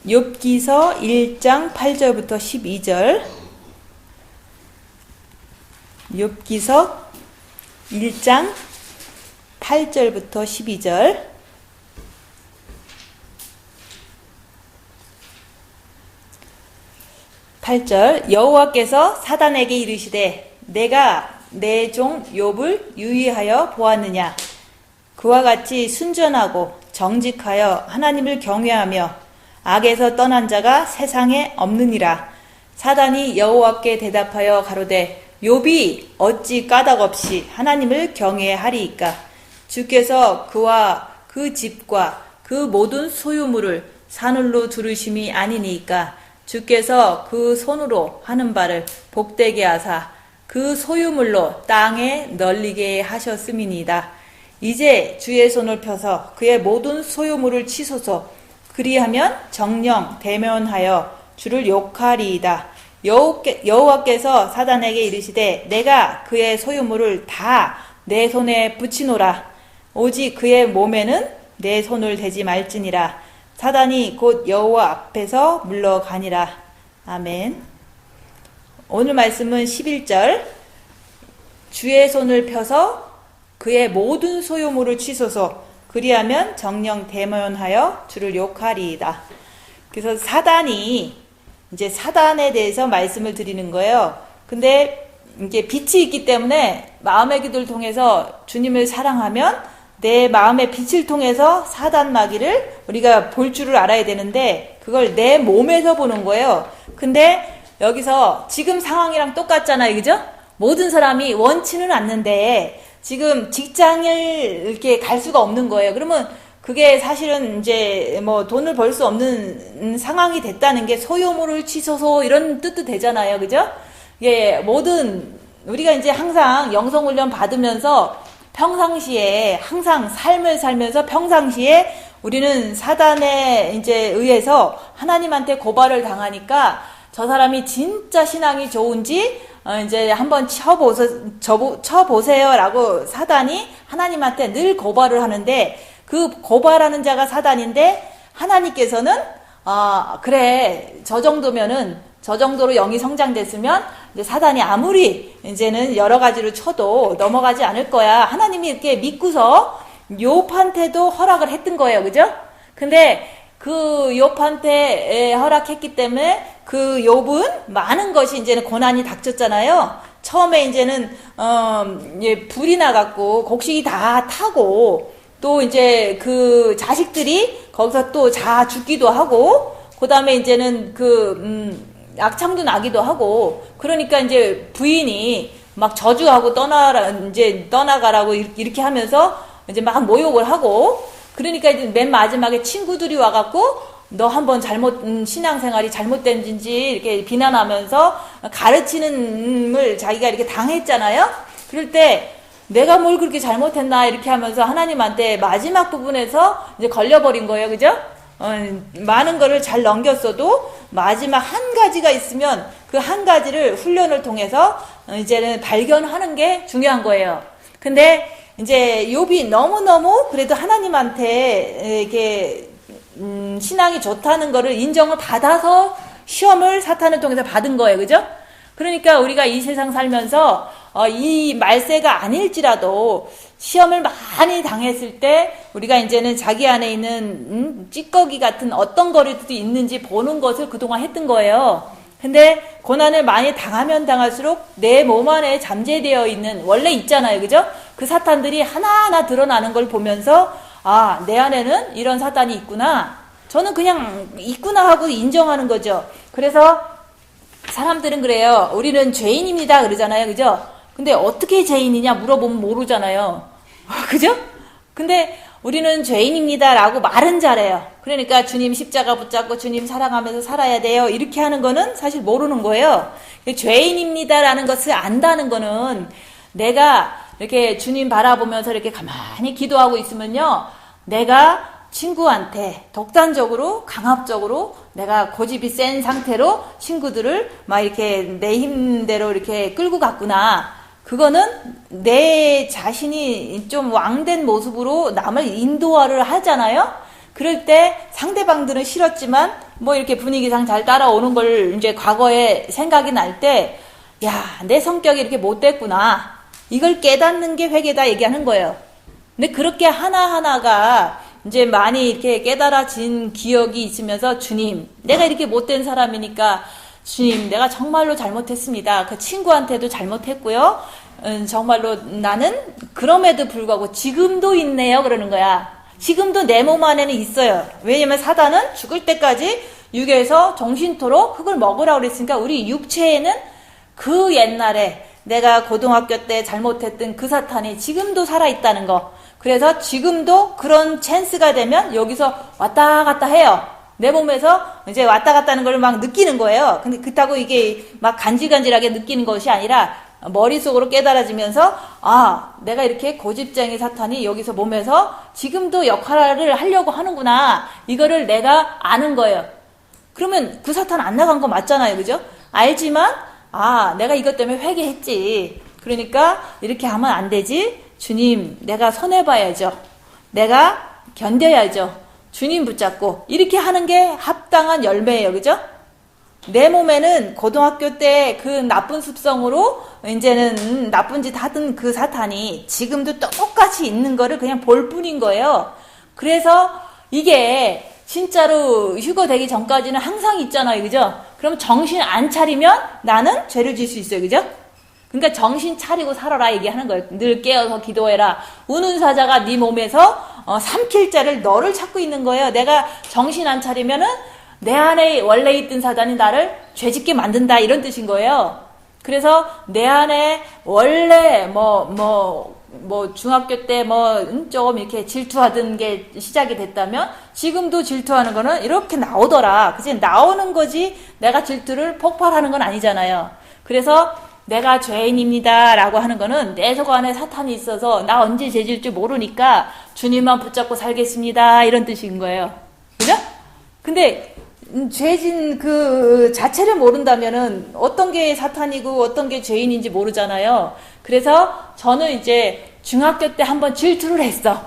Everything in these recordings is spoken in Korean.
욥기서 1장 8절부터 12절. 욥기서 1장 8절부터 12절. 8절. 여호와께서 사단에게 이르시되 내가 내 종 욥을 유의하여 보았느냐. 그와 같이 순전하고 정직하여 하나님을 경외하며 악에서 떠난 자가 세상에 없느니라. 사단이 여호와께 대답하여 가로되 욥이 어찌 까닭없이 하나님을 경외하리이까. 주께서 그와 그 집과 그 모든 소유물을 사늘로 두르심이 아니니까. 주께서 그 손으로 하는 바를 복되게 하사 그 소유물로 땅에 널리게 하셨음이니이다. 이제 주의 손을 펴서 그의 모든 소유물을 치소서. 그리하면 정령 대면하여 주를 욕하리이다. 여호와께서 사단에게 이르시되 내가 그의 소유물을 다 내 손에 붙이노라. 오직 그의 몸에는 내 손을 대지 말지니라. 사단이 곧 여호와 앞에서 물러가니라. 아멘. 오늘 말씀은 11절. 주의 손을 펴서 그의 모든 소유물을 치소서. 그리하면 정령 대면하여 주를 욕하리이다. 그래서 사단이 이제 사단에 대해서 말씀을 드리는 거예요. 근데 이게 빛이 있기 때문에 마음의 기도를 통해서 주님을 사랑하면 내 마음의 빛을 통해서 사단 마귀를 우리가 볼 줄을 알아야 되는데 그걸 내 몸에서 보는 거예요. 근데 여기서 지금 상황이랑 똑같잖아요. 그죠? 모든 사람이 원치는 않는데 지금 직장을 이렇게 갈 수가 없는 거예요. 그러면 그게 사실은 이제 뭐 돈을 벌 수 없는 상황이 됐다는 게 소유물을 치소서 이런 뜻도 되잖아요. 그죠? 예, 모든 우리가 이제 항상 영성훈련 받으면서 평상시에 항상 삶을 살면서 평상시에 우리는 사단에 이제 의해서 하나님한테 고발을 당하니까 저 사람이 진짜 신앙이 좋은지 이제 한번 쳐보세요라고 사단이 하나님한테 늘 고발을 하는데 그 고발하는 자가 사단인데 하나님께서는 그래 저 정도로 영이 성장됐으면 이제 사단이 아무리 이제는 여러 가지로 쳐도 넘어가지 않을 거야. 하나님이 이렇게 믿고서 욥한테도 허락을 했던 거예요. 그죠? 근데 그 욥한테 허락했기 때문에 그 욥은 많은 것이 이제는 고난이 닥쳤잖아요. 처음에 이제는 불이 나갖고 곡식이 다 타고 또 이제 그 자식들이 거기서 또 다 죽기도 하고 그 다음에 이제는 악창도 나기도 하고 그러니까 이제 부인이 막 저주하고 떠나가라고 이렇게 하면서 이제 막 모욕을 하고 그러니까 이제 맨 마지막에 친구들이 와갖고 너 한번 신앙생활이 잘못된지 이렇게 비난하면서 가르치는 을 자기가 이렇게 당했잖아요. 그럴 때 내가 뭘 그렇게 잘못했나 이렇게 하면서 하나님한테 마지막 부분에서 이제 걸려버린 거예요. 그죠? 많은 거를 잘 넘겼어도 마지막 한 가지가 있으면 그 한 가지를 훈련을 통해서 이제는 발견하는 게 중요한 거예요. 근데 이제 욥이 너무너무 그래도 하나님한테 이렇게 신앙이 좋다는 거를 인정을 받아서 시험을 사탄을 통해서 받은 거예요. 그죠? 그러니까 우리가 이 세상 살면서 이 말세가 아닐지라도 시험을 많이 당했을 때 우리가 이제는 자기 안에 있는 찌꺼기 같은 어떤 거리도 있는지 보는 것을 그동안 했던 거예요. 근데 고난을 많이 당하면 당할수록 내 몸 안에 잠재되어 있는 원래 있잖아요. 그죠? 그 사탄들이 하나하나 드러나는 걸 보면서 내 안에는 이런 사탄이 있구나. 저는 그냥 있구나 하고 인정하는 거죠. 그래서 사람들은 그래요. 우리는 죄인입니다. 그러잖아요. 그죠? 근데 어떻게 죄인이냐 물어보면 모르잖아요. 그죠? 근데 우리는 죄인입니다 라고 말은 잘해요. 그러니까 주님 십자가 붙잡고 주님 사랑하면서 살아야 돼요. 이렇게 하는 거는 사실 모르는 거예요. 죄인입니다 라는 것을 안다는 거는 내가 이렇게 주님 바라보면서 이렇게 가만히 기도하고 있으면요. 내가 친구한테 독단적으로 강압적으로 내가 고집이 센 상태로 친구들을 막 이렇게 내 힘대로 이렇게 끌고 갔구나. 그거는 내 자신이 좀 왕된 모습으로 남을 인도화를 하잖아요. 그럴 때 상대방들은 싫었지만 뭐 이렇게 분위기상 잘 따라오는 걸 이제 과거에 생각이 날 때, 야, 내 성격이 이렇게 못됐구나. 이걸 깨닫는 게 회개다 얘기하는 거예요. 근데 그렇게 하나하나가 이제 많이 이렇게 깨달아진 기억이 있으면서 주님, 내가 이렇게 못된 사람이니까 주님, 내가 정말로 잘못했습니다. 그 친구한테도 잘못했고요. 정말로 나는 그럼에도 불구하고 지금도 있네요. 그러는 거야. 지금도 내 몸 안에는 있어요. 왜냐면 사단은 죽을 때까지 육에서 정신토록 흙을 먹으라고 그랬으니까 우리 육체에는 그 옛날에 내가 고등학교 때 잘못했던 그 사탄이 지금도 살아있다는 거. 그래서 지금도 그런 찬스가 되면 여기서 왔다 갔다 해요. 내 몸에서 이제 왔다 갔다 하는 걸 막 느끼는 거예요. 근데 그렇다고 이게 막 간질간질하게 느끼는 것이 아니라 머릿속으로 깨달아지면서 아, 내가 이렇게 고집쟁이 사탄이 여기서 몸에서 지금도 역할을 하려고 하는구나. 이거를 내가 아는 거예요. 그러면 그 사탄 안 나간 거 맞잖아요. 그죠? 알지만 아, 내가 이것 때문에 회개했지. 그러니까 이렇게 하면 안 되지. 주님, 내가 손해봐야죠. 내가 견뎌야죠. 주님 붙잡고 이렇게 하는 게 합당한 열매예요. 그죠? 내 몸에는 고등학교 때 그 나쁜 습성으로 이제는 나쁜 짓 하던 그 사탄이 지금도 똑같이 있는 거를 그냥 볼 뿐인 거예요. 그래서 이게 진짜로 휴거 되기 전까지는 항상 있잖아요. 그죠? 그럼 정신 안 차리면 나는 죄를 질 수 있어요. 그죠? 그러니까 정신 차리고 살아라 얘기하는 거예요. 늘 깨어서 기도해라. 우는 사자가 네 몸에서 삼킬 자를 너를 찾고 있는 거예요. 내가 정신 안 차리면은 내 안에 원래 있던 사단이 나를 죄짓게 만든다 이런 뜻인 거예요. 그래서 내 안에 원래 중학교 때 조금 이렇게 질투하던 게 시작이 됐다면 지금도 질투하는 거는 이렇게 나오더라. 그치? 나오는 거지 내가 질투를 폭발하는 건 아니잖아요. 그래서 내가 죄인입니다 라고 하는 거는 내 속 안에 사탄이 있어서 나 언제 죄질 줄 모르니까 주님만 붙잡고 살겠습니다 이런 뜻인 거예요. 그죠? 근데 죄진 그 자체를 모른다면은 어떤 게 사탄이고 어떤 게 죄인인지 모르잖아요. 그래서 저는 이제 중학교 때 한번 질투를 했어.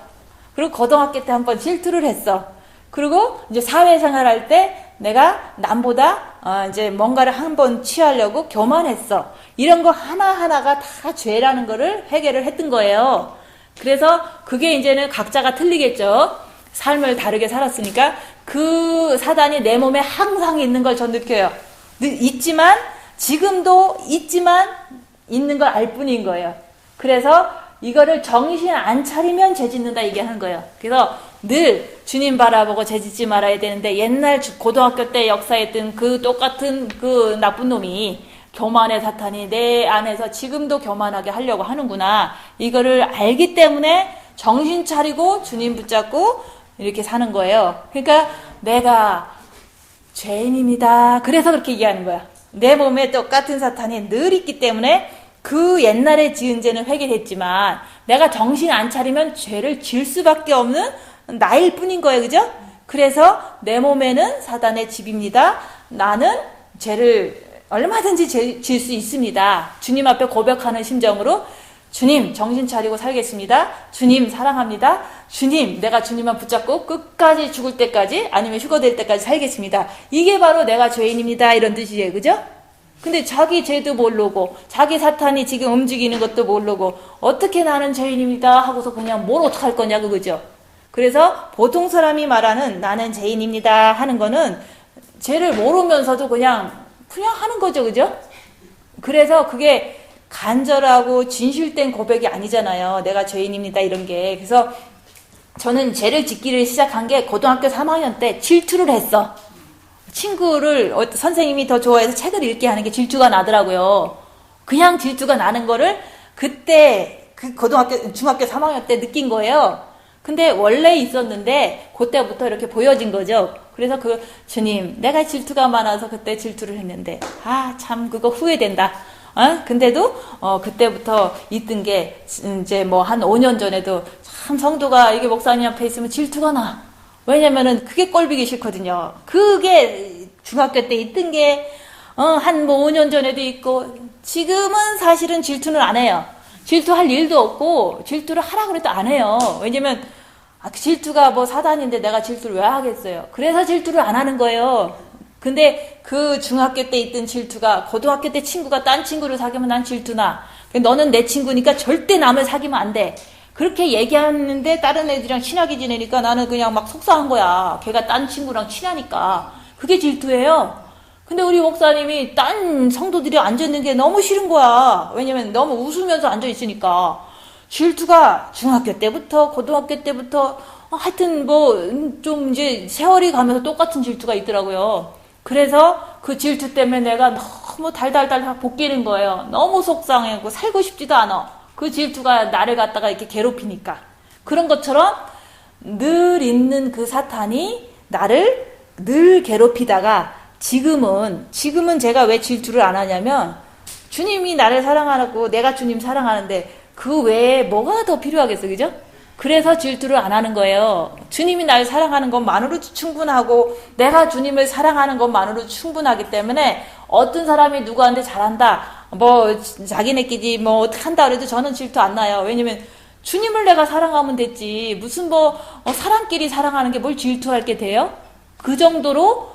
그리고 고등학교 때 한번 질투를 했어. 그리고 이제 사회생활 할 때 내가 남보다 이제 뭔가를 한번 취하려고 교만했어. 이런 거 하나하나가 다 죄라는 거를 회개를 했던 거예요. 그래서 그게 이제는 각자가 틀리겠죠. 삶을 다르게 살았으니까 그 사단이 내 몸에 항상 있는 걸 전 느껴요. 있지만 지금도 있지만 있는 걸 알 뿐인 거예요. 그래서 이거를 정신 안 차리면 죄 짓는다 얘기하는 거예요. 그래서 늘 주님 바라보고 죄 짓지 말아야 되는데 옛날 고등학교 때 역사했던 그 똑같은 그 나쁜 놈이 교만의 사탄이 내 안에서 지금도 교만하게 하려고 하는구나. 이거를 알기 때문에 정신 차리고 주님 붙잡고 이렇게 사는 거예요. 그러니까 내가 죄인입니다. 그래서 그렇게 얘기하는 거야. 내 몸에 똑같은 사탄이 늘 있기 때문에 그 옛날에 지은 죄는 회개했지만 내가 정신 안 차리면 죄를 질 수밖에 없는 나일 뿐인 거예요. 그죠? 그래서 내 몸에는 사단의 집입니다. 나는 죄를 얼마든지 질 수 있습니다. 주님 앞에 고백하는 심정으로 주님 정신 차리고 살겠습니다. 주님 사랑합니다. 주님 내가 주님만 붙잡고 끝까지 죽을 때까지 아니면 휴거될 때까지 살겠습니다. 이게 바로 내가 죄인입니다. 이런 뜻이에요. 그죠? 근데 자기 죄도 모르고 자기 사탄이 지금 움직이는 것도 모르고 어떻게 나는 죄인입니다 하고서 그냥 뭘 어떡할 거냐고. 그죠? 그래서 보통 사람이 말하는 나는 죄인입니다 하는 거는 죄를 모르면서도 그냥 하는 거죠. 그죠? 그래서 그게 간절하고 진실된 고백이 아니잖아요. 내가 죄인입니다 이런 게. 그래서 저는 죄를 짓기를 시작한 게 고등학교 3학년 때 질투를 했어. 친구를 선생님이 더 좋아해서 책을 읽게 하는 게 질투가 나더라고요. 그냥 질투가 나는 거를 그때 중학교 3학년 때 느낀 거예요. 근데 원래 있었는데 그때부터 이렇게 보여진 거죠. 그래서 주님 내가 질투가 많아서 그때 질투를 했는데 참 그거 후회된다. 근데도 그때부터 있던 게 이제 한 5년 전에도 참 성도가 이게 목사님 앞에 있으면 질투가 나. 왜냐면은 그게 꼴보기 싫거든요. 그게 중학교 때 있던 게 한 5년 전에도 있고 지금은 사실은 질투는 안 해요. 질투할 일도 없고 질투를 하라 그래도 안 해요. 왜냐면 질투가 사단인데 내가 질투를 왜 하겠어요. 그래서 질투를 안 하는 거예요. 근데 그 중학교 때 있던 질투가 고등학교 때 친구가 딴 친구를 사귀면 난 질투나. 너는 내 친구니까 절대 남을 사귀면 안 돼. 그렇게 얘기하는데 다른 애들이랑 친하게 지내니까 나는 그냥 막 속상한 거야. 걔가 딴 친구랑 친하니까. 그게 질투예요. 근데 우리 목사님이 딴 성도들이 앉아있는 게 너무 싫은 거야. 왜냐면 너무 웃으면서 앉아있으니까. 질투가 중학교 때부터 고등학교 때부터 하여튼 좀 이제 세월이 가면서 똑같은 질투가 있더라고요. 그래서 그 질투 때문에 내가 너무 달달달 볶이는 거예요. 너무 속상하고 살고 싶지도 않아. 그 질투가 나를 갖다가 이렇게 괴롭히니까. 그런 것처럼 늘 있는 그 사탄이 나를 늘 괴롭히다가 지금은 제가 왜 질투를 안 하냐면 주님이 나를 사랑하고 내가 주님 사랑하는데 그 외에 뭐가 더 필요하겠어, 그죠? 그래서 질투를 안 하는 거예요. 주님이 날 사랑하는 것만으로도 충분하고 내가 주님을 사랑하는 것만으로도 충분하기 때문에 어떤 사람이 누구한테 잘한다, 자기네끼리 어떻게 한다 그래도 저는 질투 안 나요. 왜냐면 주님을 내가 사랑하면 됐지. 무슨 사람끼리 사랑하는 게 뭘 질투할 게 돼요? 그 정도로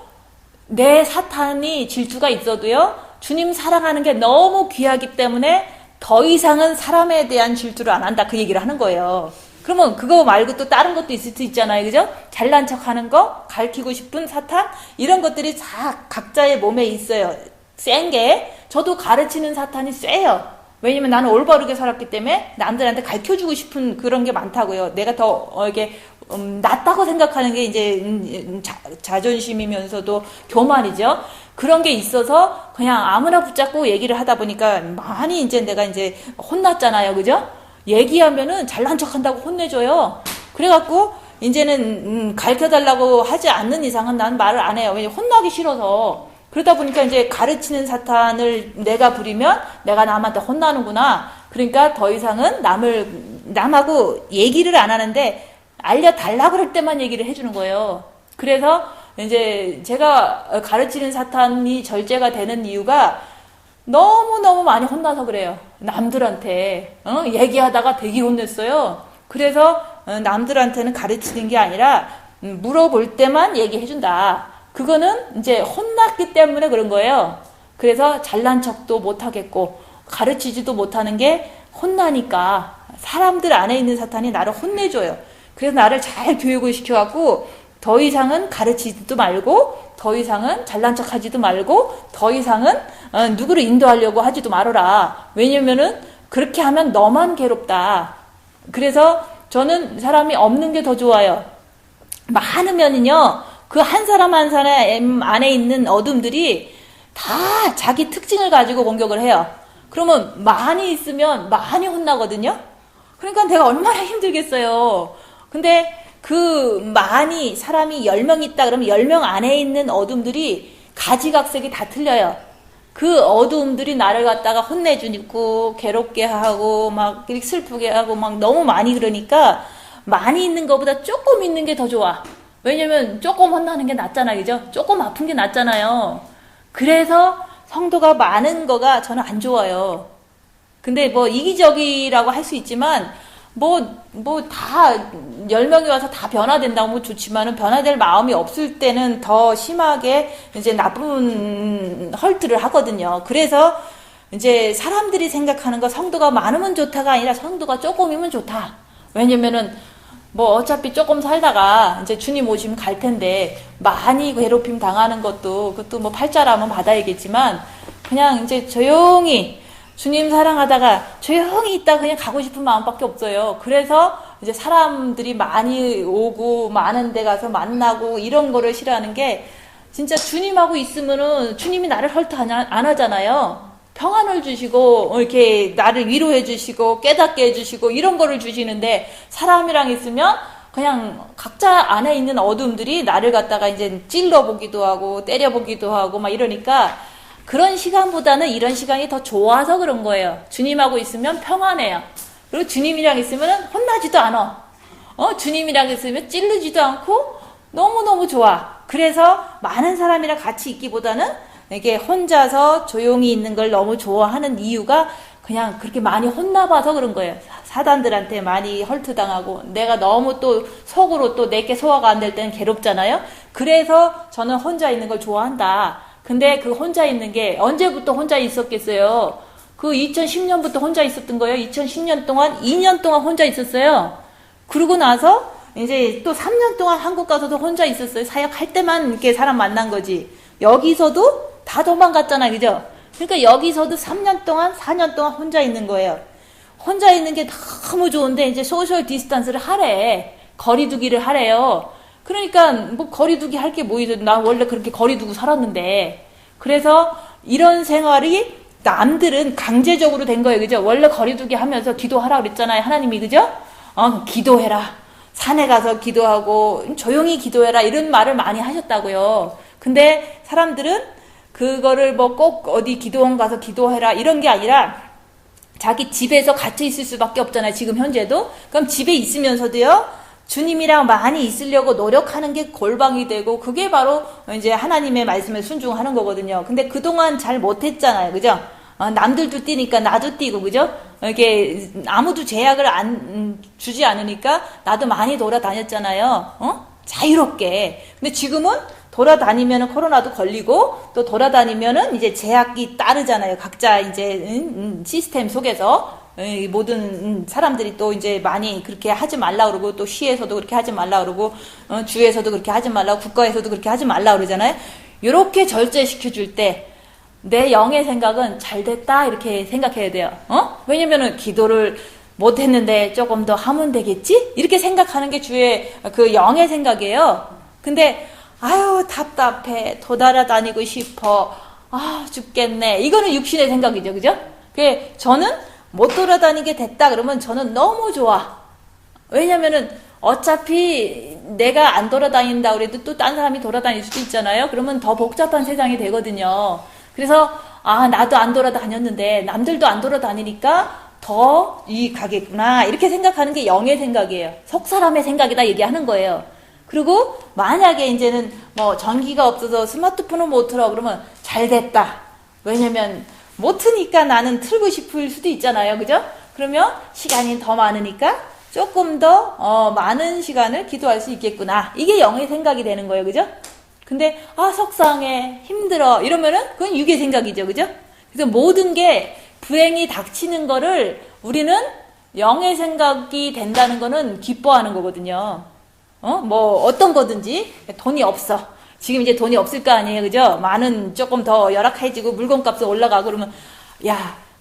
내 사탄이 질투가 있어도요, 주님 사랑하는 게 너무 귀하기 때문에 더 이상은 사람에 대한 질투를 안 한다. 그 얘기를 하는 거예요. 그러면 그거 말고 또 다른 것도 있을 수 있잖아요. 그죠? 잘난 척 하는 거, 가르치고 싶은 사탄, 이런 것들이 다 각자의 몸에 있어요. 센 게. 저도 가르치는 사탄이 세요. 왜냐면 나는 올바르게 살았기 때문에 남들한테 가르쳐주고 싶은 그런 게 많다고요. 내가 더 이게 낫다고 생각하는 게 이제 자존심이면서도 교만이죠. 그런 게 있어서 그냥 아무나 붙잡고 얘기를 하다 보니까 많이 이제 내가 이제 혼났잖아요. 그죠? 얘기하면은 잘난 척 한다고 혼내줘요. 그래갖고 이제는 가르쳐달라고 하지 않는 이상은 난 말을 안 해요. 왜냐면 혼나기 싫어서. 그러다 보니까 이제 가르치는 사탄을 내가 부리면 내가 남한테 혼나는구나. 그러니까 더 이상은 남하고 얘기를 안 하는데 알려달라 그럴 때만 얘기를 해주는 거예요. 그래서 이제 제가 가르치는 사탄이 절제가 되는 이유가 너무너무 많이 혼나서 그래요. 남들한테 얘기하다가 되게 혼냈어요. 그래서 남들한테는 가르치는 게 아니라 물어볼 때만 얘기해준다. 그거는 이제 혼났기 때문에 그런 거예요. 그래서 잘난 척도 못하겠고 가르치지도 못하는 게 혼나니까 사람들 안에 있는 사탄이 나를 혼내줘요. 그래서 나를 잘 교육을 시켜갖고 더 이상은 가르치지도 말고 더 이상은 잘난 척하지도 말고 더 이상은 누구를 인도하려고 하지도 말아라. 왜냐면은 그렇게 하면 너만 괴롭다. 그래서 저는 사람이 없는 게 더 좋아요. 많으면은요 그 한 사람 한 사람 안에 있는 어둠들이 다 자기 특징을 가지고 공격을 해요. 그러면 많이 있으면 많이 혼나거든요. 그러니까 내가 얼마나 힘들겠어요. 근데 그 사람이 10명 있다 그러면 10명 안에 있는 어둠들이 가지각색이 다 틀려요. 그 어둠들이 나를 갖다가 혼내주고 괴롭게 하고 막 슬프게 하고 막 너무 많이 그러니까 많이 있는 것보다 조금 있는 게 더 좋아. 왜냐면 조금 혼나는 게 낫잖아요. 그죠? 조금 아픈 게 낫잖아요. 그래서 성도가 많은 거가 저는 안 좋아요. 근데 이기적이라고 할 수 있지만 다 10명이 와서 다 변화된다고 좋지만은 변화될 마음이 없을 때는 더 심하게 이제 나쁜 헐트를 하거든요. 그래서 이제 사람들이 생각하는 거 성도가 많으면 좋다가 아니라 성도가 조금이면 좋다. 왜냐면은 어차피 조금 살다가 이제 주님 오시면 갈 텐데 많이 괴롭힘 당하는 그것도 팔자라면 받아야겠지만 그냥 이제 조용히 주님 사랑하다가 조용히 있다 그냥 가고 싶은 마음밖에 없어요. 그래서 이제 사람들이 많이 오고 많은 데 가서 만나고 이런 거를 싫어하는 게 진짜 주님하고 있으면은 주님이 나를 헐트 안 하잖아요. 평안을 주시고 이렇게 나를 위로해 주시고 깨닫게 해 주시고 이런 거를 주시는데 사람이랑 있으면 그냥 각자 안에 있는 어둠들이 나를 갖다가 이제 찔러보기도 하고 때려보기도 하고 막 이러니까 그런 시간보다는 이런 시간이 더 좋아서 그런 거예요. 주님하고 있으면 평안해요. 그리고 주님이랑 있으면 혼나지도 않아. 주님이랑 있으면 찔르지도 않고 너무너무 좋아. 그래서 많은 사람이랑 같이 있기보다는 이게 혼자서 조용히 있는 걸 너무 좋아하는 이유가 그냥 그렇게 많이 혼나봐서 그런 거예요. 사단들한테 많이 헐트당하고 내가 너무 또 속으로 또 내게 소화가 안 될 때는 괴롭잖아요. 그래서 저는 혼자 있는 걸 좋아한다. 근데 그 혼자 있는 게 언제부터 혼자 있었겠어요? 그 2010년부터 혼자 있었던 거예요. 2010년 동안 2년 동안 혼자 있었어요. 그러고 나서 이제 또 3년 동안 한국 가서도 혼자 있었어요. 사역할 때만 이렇게 사람 만난 거지. 여기서도 다 도망갔잖아요. 그죠? 그러니까 여기서도 3년 동안, 4년 동안 혼자 있는 거예요. 혼자 있는 게 너무 좋은데 이제 소셜 디스턴스를 하래. 거리두기를 하래요. 그러니까 뭐 거리두기 할 게 뭐 있어. 나 원래 그렇게 거리두고 살았는데. 그래서 이런 생활이 남들은 강제적으로 된 거예요. 그죠? 원래 거리두기 하면서 기도하라 그랬잖아요. 하나님이. 그죠? 기도해라. 산에 가서 기도하고 조용히 기도해라. 이런 말을 많이 하셨다고요. 근데 사람들은 그거를 뭐 꼭 어디 기도원 가서 기도해라 이런 게 아니라 자기 집에서 갇혀 있을 수밖에 없잖아요. 지금 현재도. 그럼 집에 있으면서도요. 주님이랑 많이 있으려고 노력하는 게 골방이 되고 그게 바로 이제 하나님의 말씀에 순종하는 거거든요. 근데 그동안 잘 못했잖아요. 그죠? 남들도 뛰니까 나도 뛰고 그죠? 이렇게 아무도 제약을 주지 않으니까 나도 많이 돌아다녔잖아요. 자유롭게. 근데 지금은 돌아다니면은 코로나도 걸리고 또 돌아다니면은 이제 제약이 따르잖아요. 각자 이제 시스템 속에서 모든 사람들이 또 이제 많이 그렇게 하지 말라 그러고 또 시에서도 그렇게 하지 말라 그러고 주에서도 그렇게 하지 말라 국가에서도 그렇게 하지 말라 그러잖아요. 이렇게 절제시켜 줄 때 내 영의 생각은 잘 됐다 이렇게 생각해야 돼요. 왜냐면은 기도를 못했는데 조금 더 하면 되겠지? 이렇게 생각하는 게 주의 그 영의 생각이에요. 근데 아유 답답해 돌아다니고 싶어 죽겠네 이거는 육신의 생각이죠. 그죠? 저는 못 돌아다니게 됐다 그러면 저는 너무 좋아. 왜냐면은 어차피 내가 안 돌아다닌다 그래도 또 딴 사람이 돌아다닐 수도 있잖아요. 그러면 더 복잡한 세상이 되거든요. 그래서 나도 안 돌아다녔는데 남들도 안 돌아다니니까 더 유익하겠구나 이렇게 생각하는 게 영의 생각이에요. 속 사람의 생각이다 얘기하는 거예요. 그리고 만약에 이제는 뭐 전기가 없어서 스마트폰을 못 틀어 그러면 잘 됐다. 왜냐면 못 트니까 나는 틀고 싶을 수도 있잖아요. 그죠? 그러면 시간이 더 많으니까 조금 더 많은 시간을 기도할 수 있겠구나. 이게 영의 생각이 되는 거예요. 그죠? 근데 속상해 힘들어 이러면은 그건 육의 생각이죠. 그죠? 그래서 모든 게 불행이 닥치는 거를 우리는 영의 생각이 된다는 거는 기뻐하는 거거든요. 뭐 어떤 거든지 돈이 없어. 지금 이제 돈이 없을 거 아니에요. 그죠? 많은 조금 더 열악해지고 물건값이 올라가고 그러면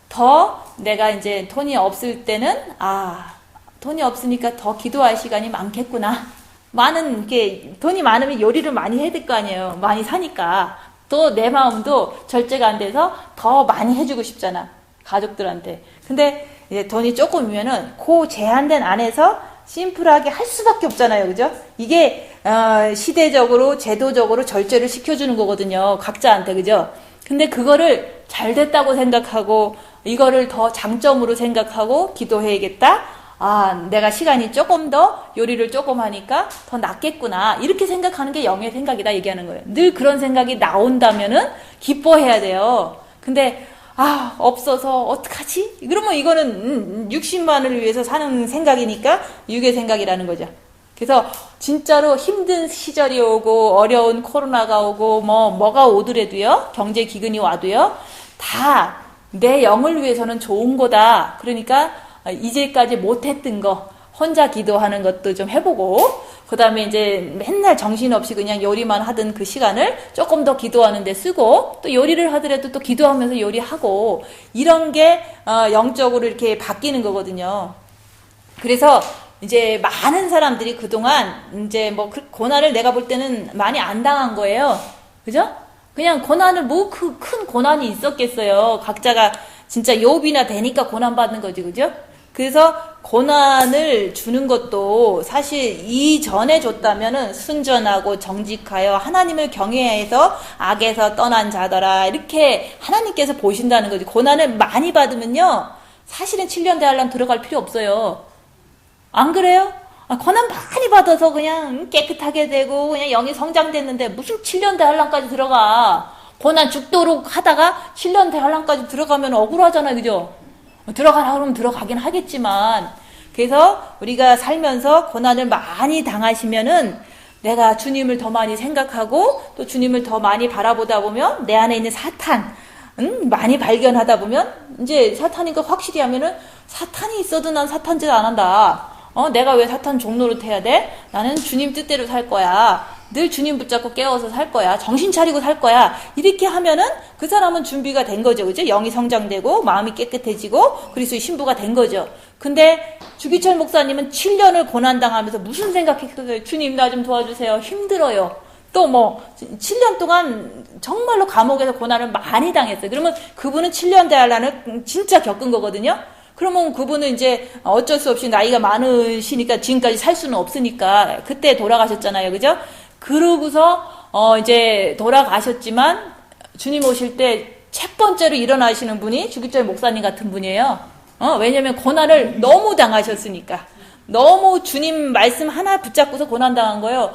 더 내가 이제 돈이 없을 때는 돈이 없으니까 더 기도할 시간이 많겠구나. 이렇게 돈이 많으면 요리를 많이 해야 될 거 아니에요. 많이 사니까. 또 내 마음도 절제가 안 돼서 더 많이 해주고 싶잖아. 가족들한테. 근데 이제 돈이 조금이면은 그 제한된 안에서 심플하게 할 수밖에 없잖아요. 그죠? 이게 시대적으로 제도적으로 절제를 시켜주는 거거든요. 각자한테. 그죠? 근데 그거를 잘 됐다고 생각하고 이거를 더 장점으로 생각하고 기도해야겠다. 내가 시간이 조금 더 요리를 조금 하니까 더 낫겠구나. 이렇게 생각하는 게 영의 생각이다 얘기하는 거예요. 늘 그런 생각이 나온다면은 기뻐해야 돼요. 근데 없어서 어떡하지? 그러면 이거는 육신만을 위해서 사는 생각이니까 육의 생각이라는 거죠. 그래서 진짜로 힘든 시절이 오고 어려운 코로나가 오고 뭐가 오더라도요. 경제 기근이 와도요. 다 내 영을 위해서는 좋은 거다. 그러니까 이제까지 못했던 거 혼자 기도하는 것도 좀 해보고 그 다음에 이제 맨날 정신없이 그냥 요리만 하던 그 시간을 조금 더 기도하는 데 쓰고 또 요리를 하더라도 또 기도하면서 요리하고 이런 게 영적으로 이렇게 바뀌는 거거든요. 그래서 이제 많은 사람들이 그동안 이제 뭐 고난을 내가 볼 때는 많이 안 당한 거예요. 그죠? 그냥 고난을 큰 고난이 있었겠어요. 각자가 진짜 욥이나 되니까 고난 받는 거지. 그죠? 그래서 고난을 주는 것도 사실 이전에 줬다면은 순전하고 정직하여 하나님을 경외해서 악에서 떠난 자더라 이렇게 하나님께서 보신다는 거지. 고난을 많이 받으면요 사실은 7년 대환란 들어갈 필요 없어요. 안 그래요? 고난 많이 받아서 그냥 깨끗하게 되고 그냥 영이 성장됐는데 무슨 7년 대환란까지 들어가. 고난 죽도록 하다가 7년 대환란까지 들어가면 억울하잖아요. 그죠? 들어가라 그러면 들어가긴 하겠지만, 그래서 우리가 살면서 고난을 많이 당하시면은 내가 주님을 더 많이 생각하고 또 주님을 더 많이 바라보다 보면 내 안에 있는 사탄, 많이 발견하다 보면 이제 사탄인 거 확실히 하면은 사탄이 있어도 난 사탄 짓 안 한다. 내가 왜 사탄 종노릇 해야 돼? 나는 주님 뜻대로 살 거야. 늘 주님 붙잡고 깨워서 살 거야. 정신 차리고 살 거야. 이렇게 하면은 그 사람은 준비가 된 거죠. 그죠? 영이 성장되고 마음이 깨끗해지고 그리스도의 신부가 된 거죠. 근데 주기철 목사님은 7년을 고난당하면서 무슨 생각했어요? 주님 나 좀 도와주세요. 힘들어요. 또 7년 동안 정말로 감옥에서 고난을 많이 당했어요. 그러면 그분은 7년 대환란을 진짜 겪은 거거든요. 그러면 그분은 이제 어쩔 수 없이 나이가 많으시니까 지금까지 살 수는 없으니까 그때 돌아가셨잖아요. 그죠? 그러고서 이제 돌아가셨지만 주님 오실 때 첫 번째로 일어나시는 분이 주기철 목사님 같은 분이에요. 왜냐면 고난을 너무 당하셨으니까. 너무 주님 말씀 하나 붙잡고서 고난당한 거예요.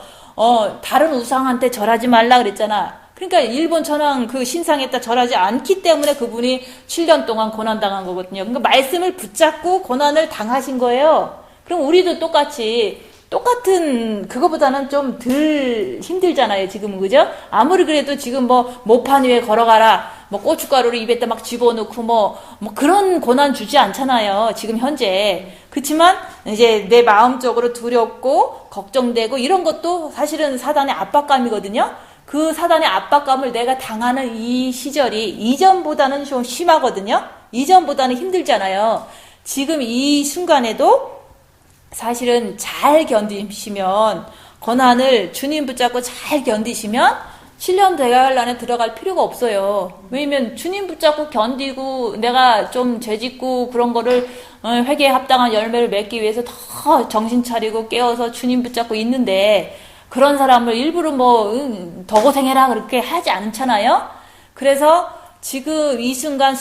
다른 우상한테 절하지 말라 그랬잖아. 그러니까 일본 천황 그 신상에다 절하지 않기 때문에 그분이 7년 동안 고난당한 거거든요. 그러니까 말씀을 붙잡고 고난을 당하신 거예요. 그럼 우리도 똑같은 그거보다는 좀 덜 힘들잖아요. 지금은. 그죠? 아무리 그래도 지금 모판 위에 걸어가라. 고춧가루를 입에다 막 집어넣고 그런 고난 주지 않잖아요. 지금 현재. 그렇지만 이제 내 마음적으로 두렵고 걱정되고 이런 것도 사실은 사단의 압박감이거든요. 그 사단의 압박감을 내가 당하는 이 시절이 이전보다는 좀 심하거든요. 이전보다는 힘들잖아요. 지금 이 순간에도 사실은 잘 견디시면, 고난을 주님 붙잡고 잘 견디시면 7년 대관란에 들어갈 필요가 없어요. 왜냐면 주님 붙잡고 견디고 내가 좀 죄짓고 그런 거를 회개에 합당한 열매를 맺기 위해서 더 정신 차리고 깨워서 주님 붙잡고 있는데, 그런 사람을 일부러 더 고생해라 그렇게 하지 않잖아요. 그래서 지금 이 순간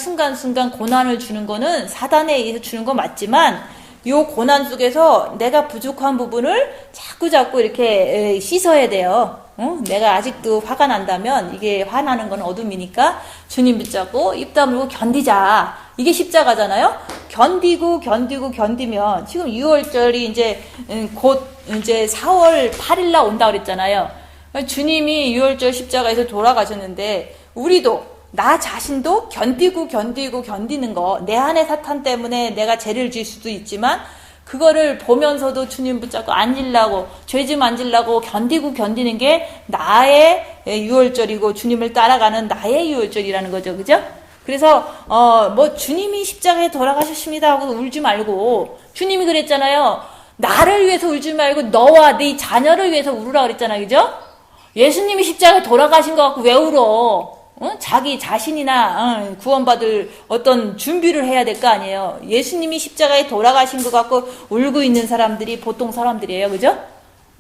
고난을 주는 거는 사단에 의해서 주는 건 맞지만, 요 고난 속에서 내가 부족한 부분을 자꾸 이렇게 씻어야 돼요. 내가 아직도 화가 난다면, 이게 화나는 건 어둠이니까 주님 붙잡고 입 다물고 견디자. 이게 십자가잖아요. 견디면 지금 6월절이 이제 곧 이제 4월 8일날 온다 그랬잖아요. 주님이 6월절 십자가에서 돌아가셨는데, 우리도 나 자신도 견디는 거, 내 안의 사탄 때문에 내가 죄를 질 수도 있지만 그거를 보면서도 주님 붙잡고 앉으려고, 죄 좀 앉으려고 견디는 게 나의 6월절이고 주님을 따라가는 나의 6월절이라는 거죠. 그죠? 그래서 주님이 십자가에 돌아가셨습니다 하고 울지 말고, 주님이 그랬잖아요. 나를 위해서 울지 말고 너와 네 자녀를 위해서 울으라 그랬잖아요. 그죠? 예수님이 십자가에 돌아가신 것 같고 왜 울어? 자기 자신이나 구원받을 어떤 준비를 해야 될 거 아니에요. 예수님이 십자가에 돌아가신 것 같고 울고 있는 사람들이 보통 사람들이에요. 그죠?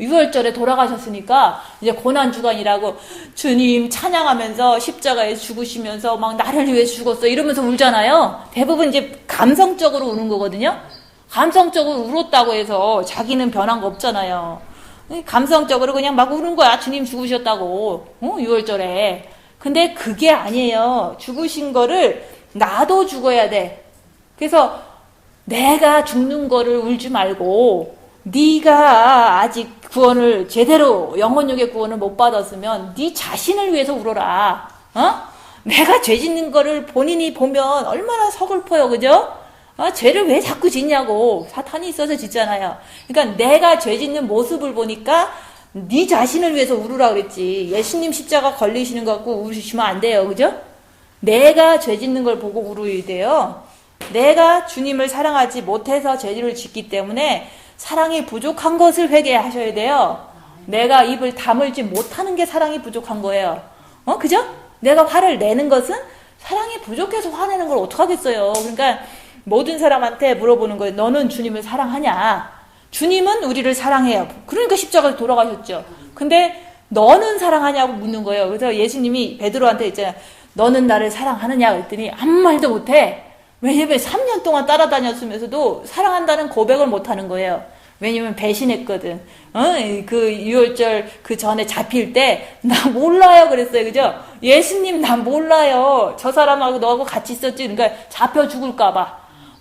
6월절에 돌아가셨으니까 이제 고난주간이라고 주님 찬양하면서 십자가에 죽으시면서 막 나를 위해 죽었어 이러면서 울잖아요. 대부분 이제 감성적으로 우는 거거든요. 감성적으로 울었다고 해서 자기는 변한 거 없잖아요. 감성적으로 그냥 막 우는 거야. 주님 죽으셨다고 6월절에. 근데 그게 아니에요. 죽으신 거를 나도 죽어야 돼. 그래서 내가 죽는 거를 울지 말고, 네가 아직 구원을 제대로 영혼육의 구원을 못 받았으면 네 자신을 위해서 울어라. 내가 죄 짓는 거를 본인이 보면 얼마나 서글퍼요. 그죠? 죄를 왜 자꾸 짓냐고. 사탄이 있어서 짓잖아요. 그러니까 내가 죄 짓는 모습을 보니까 네 자신을 위해서 울으라 그랬지. 예수님 십자가 걸리시는 거 갖고 울으시면 안 돼요. 그죠? 내가 죄 짓는 걸 보고 울어야 돼요. 내가 주님을 사랑하지 못해서 죄를 짓기 때문에 사랑이 부족한 것을 회개하셔야 돼요. 내가 입을 다물지 못하는 게 사랑이 부족한 거예요. 그죠? 내가 화를 내는 것은 사랑이 부족해서 화내는 걸 어떡하겠어요. 그러니까 모든 사람한테 물어보는 거예요. 너는 주님을 사랑하냐? 주님은 우리를 사랑해요. 그러니까 십자가에 돌아가셨죠. 근데 너는 사랑하냐고 묻는 거예요. 그래서 예수님이 베드로한테 있잖아요. 너는 나를 사랑하느냐 그랬더니 아무 말도 못해. 왜냐면 3년 동안 따라다녔으면서도 사랑한다는 고백을 못하는 거예요. 왜냐면 배신했거든. 그 6월절 그 전에 잡힐 때 나 몰라요 그랬어요. 그죠? 예수님 나 몰라요. 저 사람하고 너하고 같이 있었지. 그러니까 잡혀 죽을까 봐.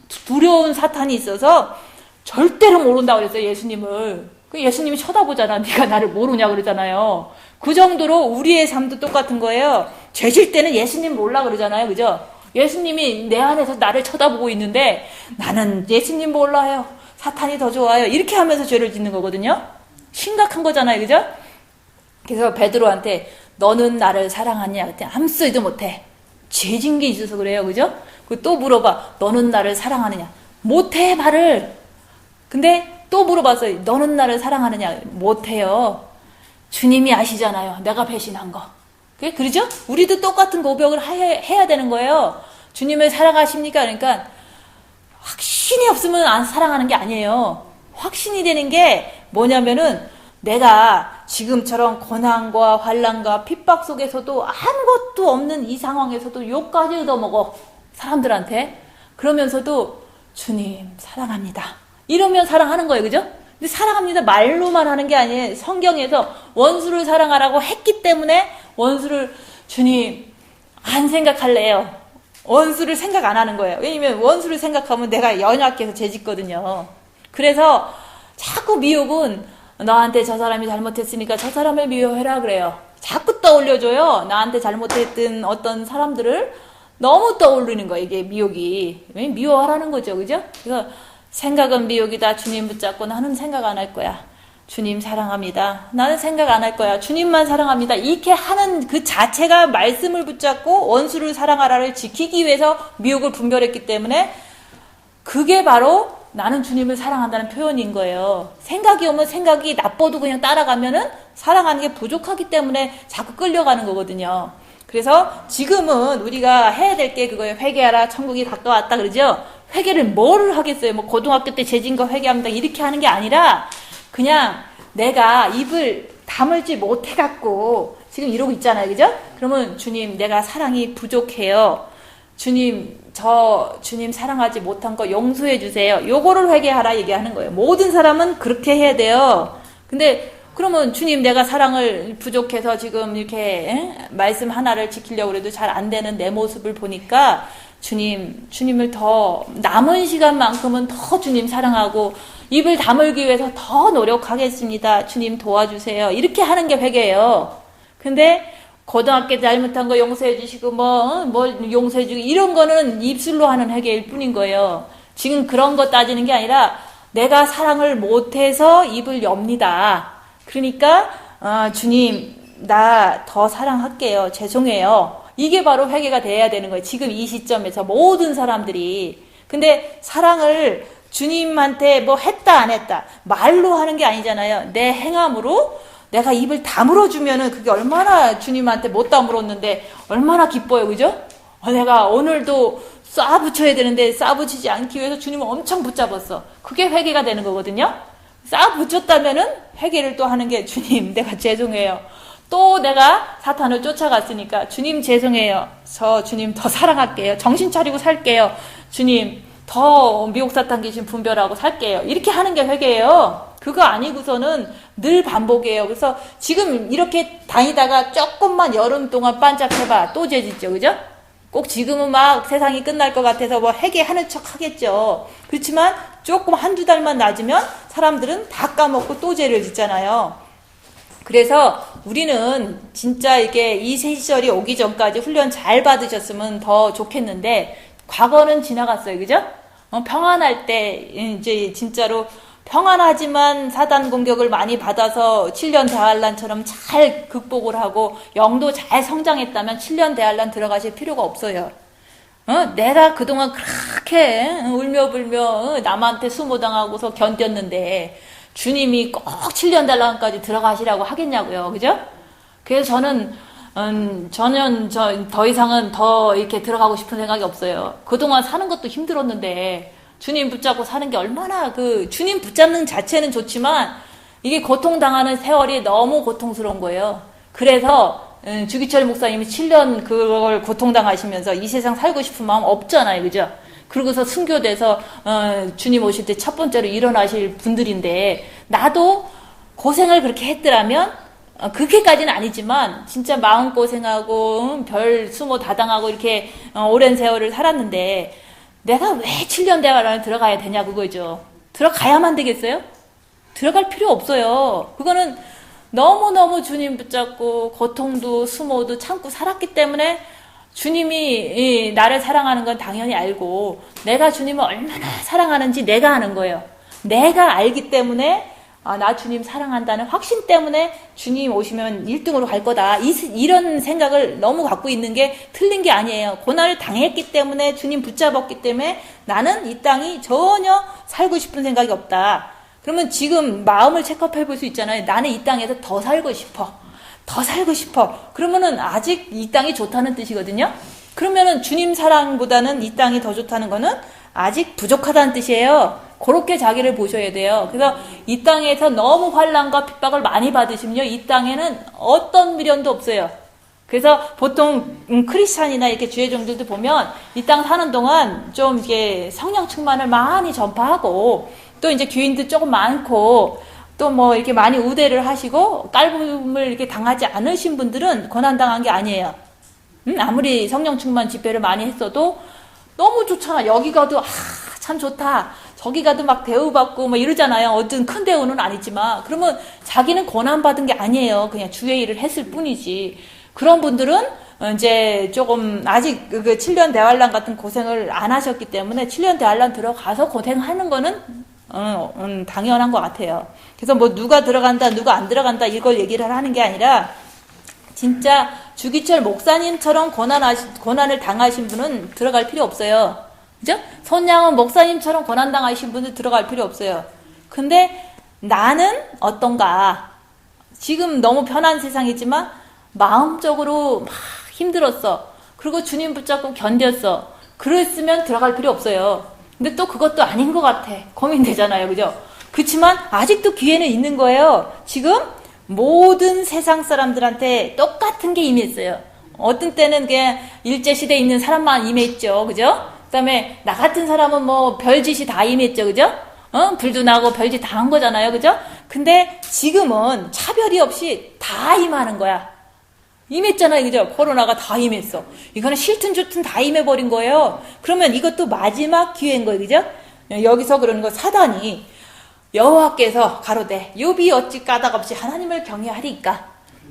두려운 사탄이 있어서 절대로 모른다고 그랬어요, 예수님을. 예수님이 쳐다보잖아. 네가 나를 모르냐 그러잖아요. 그 정도로 우리의 삶도 똑같은 거예요. 죄질 때는 예수님 몰라 그러잖아요. 그죠? 예수님이 내 안에서 나를 쳐다보고 있는데 나는 예수님 몰라요. 사탄이 더 좋아요. 이렇게 하면서 죄를 짓는 거거든요. 심각한 거잖아요. 그죠? 그래서 베드로한테 너는 나를 사랑하냐? 그때 아무 소리도 못해. 죄진 게 있어서 그래요. 그죠? 또 물어봐. 너는 나를 사랑하느냐? 못해 말을. 근데 또 물어봤어요. 너는 나를 사랑하느냐? 못해요. 주님이 아시잖아요. 내가 배신한 거. 그러죠? 우리도 똑같은 고백을 해야 되는 거예요. 주님을 사랑하십니까? 그러니까 확신이 없으면 안 사랑하는 게 아니에요. 확신이 되는 게 뭐냐면은 내가 지금처럼 고난과 환난과 핍박 속에서도 아무것도 없는 이 상황에서도 욕까지 얻어먹어. 사람들한테. 그러면서도 주님 사랑합니다. 이러면 사랑하는 거예요. 그죠? 근데 사랑합니다 말로만 하는 게 아니에요. 성경에서 원수를 사랑하라고 했기 때문에 원수를 주님 안 생각할래요. 원수를 생각 안 하는 거예요. 왜냐면 원수를 생각하면 내가 연약해서 죄짓거든요. 그래서 자꾸 미혹은 너한테 저 사람이 잘못했으니까 저 사람을 미워해라 그래요. 자꾸 떠올려줘요. 나한테 잘못했던 어떤 사람들을 너무 떠올리는 거예요. 이게 미혹이. 미워하라는 거죠. 그죠? 그래서 생각은 미혹이다. 주님 붙잡고 나는 생각 안 할 거야. 주님 사랑합니다. 나는 생각 안 할 거야. 주님만 사랑합니다. 이렇게 하는 그 자체가 말씀을 붙잡고 원수를 사랑하라를 지키기 위해서 미혹을 분별했기 때문에 그게 바로 나는 주님을 사랑한다는 표현인 거예요. 생각이 오면 생각이 나빠도 그냥 따라가면은 사랑하는 게 부족하기 때문에 자꾸 끌려가는 거거든요. 그래서 지금은 우리가 해야 될 게 그거예요. 회개하라. 천국이 가까웠다 그러죠. 회개를 뭐를 하겠어요? 뭐 고등학교 때 죄진 거 회개합니다. 이렇게 하는 게 아니라 그냥 내가 입을 다물지 못해갖고 지금 이러고 있잖아요. 그죠? 그러면 주님 내가 사랑이 부족해요. 주님 주님 사랑하지 못한 거 용서해 주세요. 요거를 회개하라 얘기하는 거예요. 모든 사람은 그렇게 해야 돼요. 근데 그러면 주님 내가 사랑을 부족해서 지금 이렇게 말씀 하나를 지키려고 해도 잘 안 되는 내 모습을 보니까 주님을 더 남은 시간만큼은 더 주님 사랑하고 입을 다물기 위해서 더 노력하겠습니다. 주님 도와주세요. 이렇게 하는 게 회개예요. 근데 고등학교 잘못한 거 용서해 주시고 뭐 용서해 주고 이런 거는 입술로 하는 회개일 뿐인 거예요. 지금 그런 거 따지는 게 아니라 내가 사랑을 못해서 입을 엽니다. 그러니까 주님 나 더 사랑할게요. 죄송해요. 이게 바로 회개가 돼야 되는 거예요. 지금 이 시점에서 모든 사람들이. 근데 사랑을 주님한테 뭐 했다 안 했다 말로 하는 게 아니잖아요. 내 행함으로 내가 입을 다물어주면은 그게 얼마나 주님한테 못 다물었는데 얼마나 기뻐요. 그죠? 내가 오늘도 쏴붙여야 되는데 쏴붙이지 않기 위해서 주님을 엄청 붙잡았어. 그게 회개가 되는 거거든요. 쏴붙였다면은 회개를 또 하는 게 주님 내가 죄송해요. 또 내가 사탄을 쫓아갔으니까 주님 죄송해요. 저 주님 더 사랑할게요. 정신 차리고 살게요. 주님 더 미혹 사탄 귀신 분별하고 살게요. 이렇게 하는 게 회개예요. 그거 아니고서는 늘 반복이에요. 그래서 지금 이렇게 다니다가 조금만 여름 동안 반짝해봐. 또 죄짓죠. 그죠? 꼭 지금은 막 세상이 끝날 것 같아서 뭐 회개하는 척 하겠죠. 그렇지만 조금 한두 달만 낮으면 사람들은 다 까먹고 또 죄를 짓잖아요. 그래서 우리는 진짜 이게 이 시절이 오기 전까지 훈련 잘 받으셨으면 더 좋겠는데 과거는 지나갔어요. 그죠? 평안할 때 이제 진짜로 평안하지만 사단 공격을 많이 받아서 7년 대환란처럼 잘 극복을 하고 영도 잘 성장했다면 7년 대환란 들어가실 필요가 없어요. 내가 그동안 그렇게 울며불며 남한테 수모당하고서 견뎠는데 주님이 꼭 7년 대환란까지 들어가시라고 하겠냐고요. 그죠? 그래서 저는 더 이상은 더 이렇게 들어가고 싶은 생각이 없어요. 그동안 사는 것도 힘들었는데 주님 붙잡고 사는 게 얼마나 주님 붙잡는 자체는 좋지만 이게 고통당하는 세월이 너무 고통스러운 거예요. 그래서 주기철 목사님이 7년 그걸 고통당하시면서 이 세상 살고 싶은 마음 없잖아요. 그죠? 그러고서 순교돼서 주님 오실 때 첫 번째로 일어나실 분들인데 나도 고생을 그렇게 했더라면 그렇게까지는 아니지만 진짜 마음고생하고 별 수모 다당하고 이렇게 오랜 세월을 살았는데 내가 왜 7년 대화를 들어가야 되냐 그거죠. 들어가야만 되겠어요? 들어갈 필요 없어요. 그거는 너무너무 주님 붙잡고 고통도 수모도 참고 살았기 때문에 주님이 나를 사랑하는 건 당연히 알고 내가 주님을 얼마나 사랑하는지 내가 아는 거예요. 내가 알기 때문에 나 주님 사랑한다는 확신 때문에 주님 오시면 1등으로 갈 거다. 이런 생각을 너무 갖고 있는 게 틀린 게 아니에요. 고난을 당했기 때문에 주님 붙잡았기 때문에 나는 이 땅이 전혀 살고 싶은 생각이 없다. 그러면 지금 마음을 체크해 볼 수 있잖아요. 나는 이 땅에서 더 살고 싶어. 더 살고 싶어. 그러면은 아직 이 땅이 좋다는 뜻이거든요. 그러면은 주님 사랑보다는 이 땅이 더 좋다는 거는 아직 부족하다는 뜻이에요. 그렇게 자기를 보셔야 돼요. 그래서 이 땅에서 너무 환난과 핍박을 많이 받으시면요, 이 땅에는 어떤 미련도 없어요. 그래서 보통 크리스찬이나 이렇게 주의 종들도 보면 이 땅 사는 동안 좀 이게 성령 충만을 많이 전파하고 또 이제 교인도 조금 많고 또 뭐 이렇게 많이 우대를 하시고 깔봄을 이렇게 당하지 않으신 분들은 고난당한 게 아니에요. 아무리 성령 충만 집회를 많이 했어도 너무 좋잖아. 여기 가도 참 좋다. 저기 가도 막 대우받고 뭐 이러잖아요. 어떤 큰 대우는 아니지만 그러면 자기는 고난받은 게 아니에요. 그냥 주의 일을 했을 뿐이지. 그런 분들은 이제 조금 아직 그 7년 대환란 같은 고생을 안 하셨기 때문에 7년 대환란 들어가서 고생하는 거는 당연한 것 같아요. 그래서 뭐 누가 들어간다 누가 안 들어간다 이걸 얘기를 하는 게 아니라 진짜 주기철 목사님처럼 고난을 당하신 분은 들어갈 필요 없어요. 그죠? 손양은 목사님처럼 고난 당하신 분은 들어갈 필요 없어요. 근데 나는 어떤가? 지금 너무 편한 세상이지만 마음적으로 막 힘들었어. 그리고 주님 붙잡고 견뎠어. 그랬으면 들어갈 필요 없어요. 근데 또 그것도 아닌 것 같아. 고민되잖아요. 그죠? 그렇지만 아직도 기회는 있는 거예요. 지금 모든 세상 사람들한테 똑같은 게 임했어요. 어떤 때는 그냥 일제시대에 있는 사람만 임했죠. 그죠? 그 다음에 나 같은 사람은 뭐 별짓이 다 임했죠. 그죠? 불도 나고 별짓 다 한 거잖아요. 그죠? 근데 지금은 차별이 없이 다 임하는 거야. 임했잖아요. 그죠? 코로나가 다 임했어. 이거는 싫든 좋든 다 임해버린 거예요. 그러면 이것도 마지막 기회인 거예요. 그죠? 여기서 그러는 거 사단이 여호와께서 가로되 욥이 어찌 까닭 없이 하나님을 경외하리까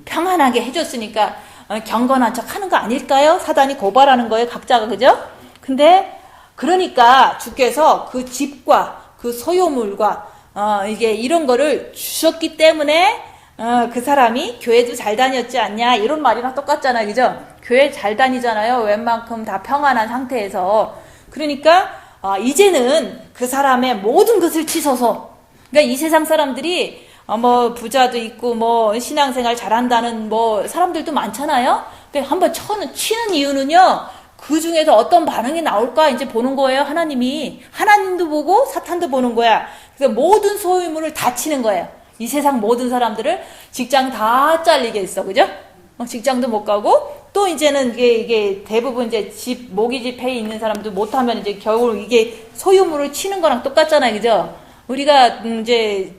평안하게 해줬으니까 경건한 척 하는 거 아닐까요? 사단이 고발하는 거예요. 각자가. 그죠? 근데 그러니까 주께서 그 집과 그 소유물과 이게 이런 거를 주셨기 때문에 그 사람이 교회도 잘 다녔지 않냐 이런 말이랑 똑같잖아요. 그죠? 교회 잘 다니잖아요. 웬만큼 다 평안한 상태에서. 그러니까 이제는 그 사람의 모든 것을 치솟어. 그러니까 이 세상 사람들이 뭐 부자도 있고 뭐 신앙생활 잘한다는 뭐 사람들도 많잖아요. 근데 한번 치는 이유는요. 그 중에서 어떤 반응이 나올까 이제 보는 거예요. 하나님도 보고 사탄도 보는 거야. 그래서 모든 소유물을 다 치는 거예요. 이 세상 모든 사람들을 직장 다 잘리게 했어. 그죠? 직장도 못 가고 또 이제는 이게 대부분 이제 모기 집회에 있는 사람도 못하면 이제 겨울 이게 소유물을 치는 거랑 똑같잖아요. 그죠? 우리가 이제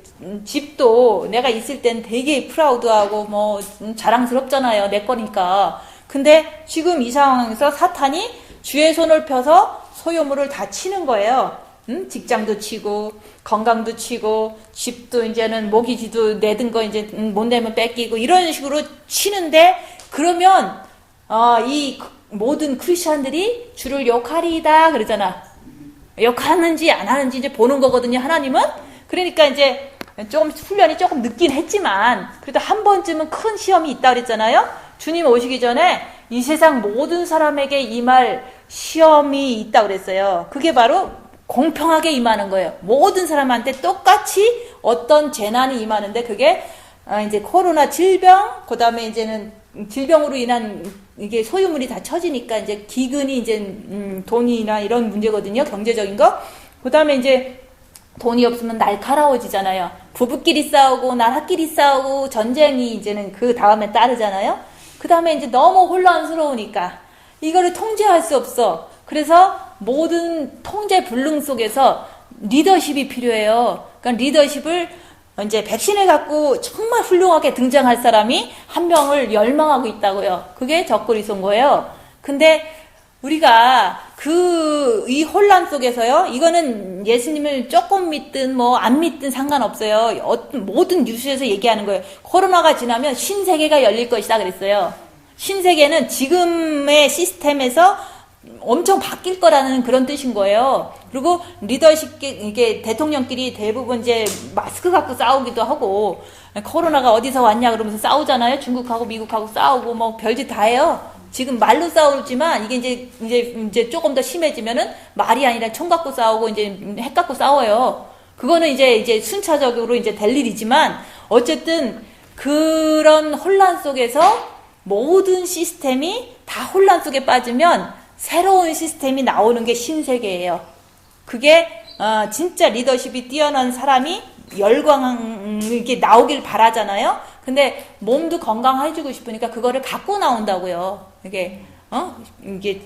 집도 내가 있을 땐 되게 프라우드하고 뭐 자랑스럽잖아요. 내 거니까. 근데 지금 이 상황에서 사탄이 주의 손을 펴서 소유물을 다 치는 거예요. 직장도 치고 건강도 치고 집도 이제는 모기지도 내든 거 이제 못 내면 뺏기고 이런 식으로 치는데 그러면 이 모든 크리스천들이 주를 욕하리이다 그러잖아. 욕하는지 안 하는지 이제 보는 거거든요. 하나님은. 그러니까 이제 조금 훈련이 조금 늦긴 했지만 그래도 한 번쯤은 큰 시험이 있다 그랬잖아요. 주님 오시기 전에 이 세상 모든 사람에게 임할 시험이 있다 그랬어요. 그게 바로 공평하게 임하는 거예요. 모든 사람한테 똑같이 어떤 재난이 임하는데 그게 이제 코로나 질병, 그 다음에 이제는 질병으로 인한 이게 소유물이 다 처지니까 이제 기근이 이제 돈이나 이런 문제거든요. 경제적인 거. 그 다음에 이제 돈이 없으면 날카로워지잖아요. 부부끼리 싸우고 나라끼리 싸우고 전쟁이 이제는 그 다음에 따르잖아요. 그 다음에 이제 너무 혼란스러우니까 이거를 통제할 수 없어. 그래서 모든 통제 불능 속에서 리더십이 필요해요. 그러니까 리더십을 이제 백신을 갖고 정말 훌륭하게 등장할 사람이 한 명을 열망하고 있다고요. 그게 적그리스도인 거예요. 근데 우리가 이 혼란 속에서요, 이거는 예수님을 조금 믿든 뭐 안 믿든 상관없어요. 모든 뉴스에서 얘기하는 거예요. 코로나가 지나면 신세계가 열릴 것이다 그랬어요. 신세계는 지금의 시스템에서 엄청 바뀔 거라는 그런 뜻인 거예요. 그리고 리더십, 이게 대통령끼리 대부분 이제 마스크 갖고 싸우기도 하고, 코로나가 어디서 왔냐 그러면서 싸우잖아요. 중국하고 미국하고 싸우고 뭐 별짓 다 해요. 지금 말로 싸우지만 이게 이제 조금 더 심해지면은 말이 아니라 총 갖고 싸우고 이제 핵 갖고 싸워요. 그거는 이제 순차적으로 이제 될 일이지만 어쨌든 그런 혼란 속에서 모든 시스템이 다 혼란 속에 빠지면 새로운 시스템이 나오는 게 신세계예요. 그게 진짜 리더십이 뛰어난 사람이 이게 나오길 바라잖아요. 근데 몸도 건강해지고 싶으니까 그거를 갖고 나온다고요. 이게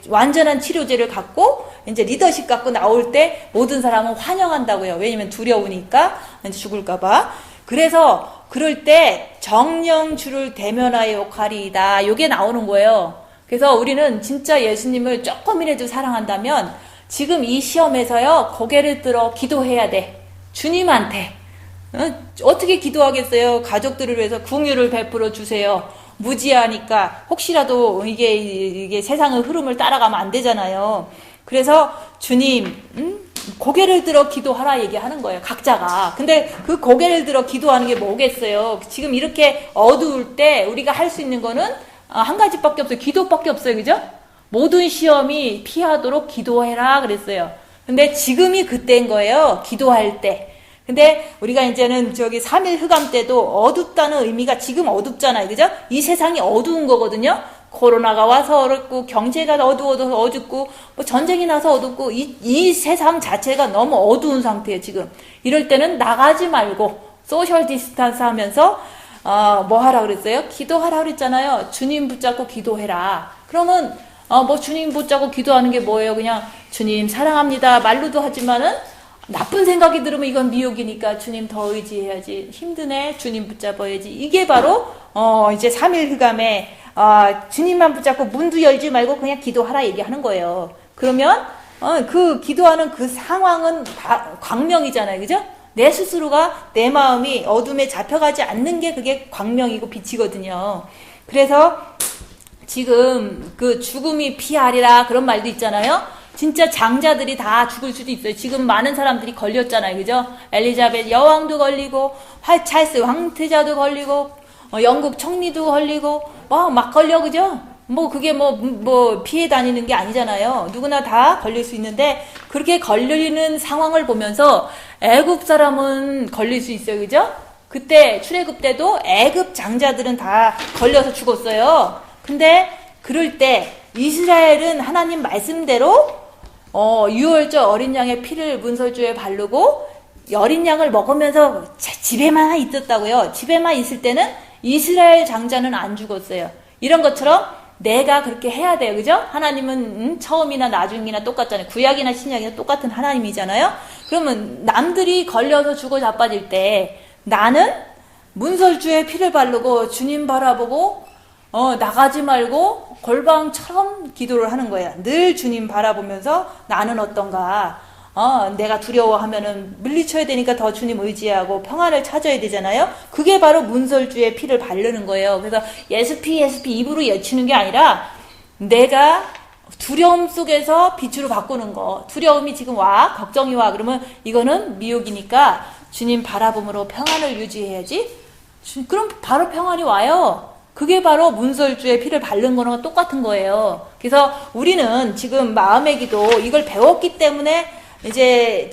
완전한 치료제를 갖고 이제 리더십 갖고 나올 때 모든 사람은 환영한다고요. 왜냐면 두려우니까 이제 죽을까봐. 그래서 그럴 때 정령주를 대면하의 역할이다. 요게 나오는 거예요. 그래서 우리는 진짜 예수님을 조금이라도 사랑한다면 지금 이 시험에서요, 고개를 들어 기도해야 돼. 주님한테. 어떻게 기도하겠어요? 가족들을 위해서 긍휼을 베풀어 주세요. 무지하니까 혹시라도 이게 세상의 흐름을 따라가면 안 되잖아요. 그래서 주님, 고개를 들어 기도하라 얘기하는 거예요. 각자가. 근데 그 고개를 들어 기도하는 게 뭐겠어요? 지금 이렇게 어두울 때 우리가 할 수 있는 거는 한 가지밖에 없어요. 기도밖에 없어요. 그죠? 모든 시험이 피하도록 기도해라 그랬어요. 근데 지금이 그때인 거예요. 기도할 때. 근데 우리가 이제는 저기 3일 흑암 때도 어둡다는 의미가 지금 어둡잖아요. 그죠? 이 세상이 어두운 거거든요. 코로나가 와서 어둡고, 경제가 어두워서 어둡고, 뭐 전쟁이 나서 어둡고, 이 세상 자체가 너무 어두운 상태예요, 지금. 이럴 때는 나가지 말고, 소셜 디스턴스 하면서, 뭐 하라 그랬어요? 기도하라 그랬잖아요. 주님 붙잡고 기도해라. 그러면, 뭐 주님 붙잡고 기도하는 게 뭐예요? 그냥, 주님 사랑합니다. 말로도 하지만은, 나쁜 생각이 들으면 이건 미혹이니까 주님 더 의지해야지. 힘드네. 주님 붙잡아야지. 이게 바로 이제 3일 흑암에 주님만 붙잡고 문도 열지 말고 그냥 기도하라 얘기하는 거예요. 그러면 그 기도하는 그 상황은 광명이잖아요. 그죠? 내 스스로가 내 마음이 어둠에 잡혀가지 않는 게 그게 광명이고 빛이거든요. 그래서 지금 그 죽음이 피하리라 그런 말도 있잖아요. 진짜 장자들이 다 죽을 수도 있어요. 지금 많은 사람들이 걸렸잖아요. 그죠? 엘리자벳 여왕도 걸리고, 찰스 황태자도 걸리고, 영국 총리도 걸리고, 막 걸려. 그죠? 그게 피해 다니는 게 아니잖아요. 누구나 다 걸릴 수 있는데, 그렇게 걸리는 상황을 보면서 애굽 사람은 걸릴 수 있어요. 그죠? 그때, 출애굽 때도 애굽 장자들은 다 걸려서 죽었어요. 근데, 그럴 때, 이스라엘은 하나님 말씀대로 유월절 어린 양의 피를 문설주에 바르고 어린 양을 먹으면서 집에만 있었다고요. 집에만 있을 때는 이스라엘 장자는 안 죽었어요. 이런 것처럼 내가 그렇게 해야 돼요. 그죠? 하나님은 처음이나 나중이나 똑같잖아요. 구약이나 신약이나 똑같은 하나님이잖아요. 그러면 남들이 걸려서 죽어 자빠질 때 나는 문설주에 피를 바르고 주님 바라보고 나가지 말고 골방처럼 기도를 하는 거예요. 늘 주님 바라보면서 나는 어떤가. 내가 두려워하면은 물리쳐야 되니까 더 주님 의지하고 평안을 찾아야 되잖아요. 그게 바로 문설주에 피를 바르는 거예요. 그래서 예수피 입으로 외치는 게 아니라 내가 두려움 속에서 빛으로 바꾸는 거. 두려움이 지금 와, 걱정이 와. 그러면 이거는 미혹이니까 주님 바라봄으로 평안을 유지해야지. 그럼 바로 평안이 와요. 그게 바로 문설주에 피를 바른 거랑 똑같은 거예요. 그래서 우리는 지금 마음의 기도 이걸 배웠기 때문에 이제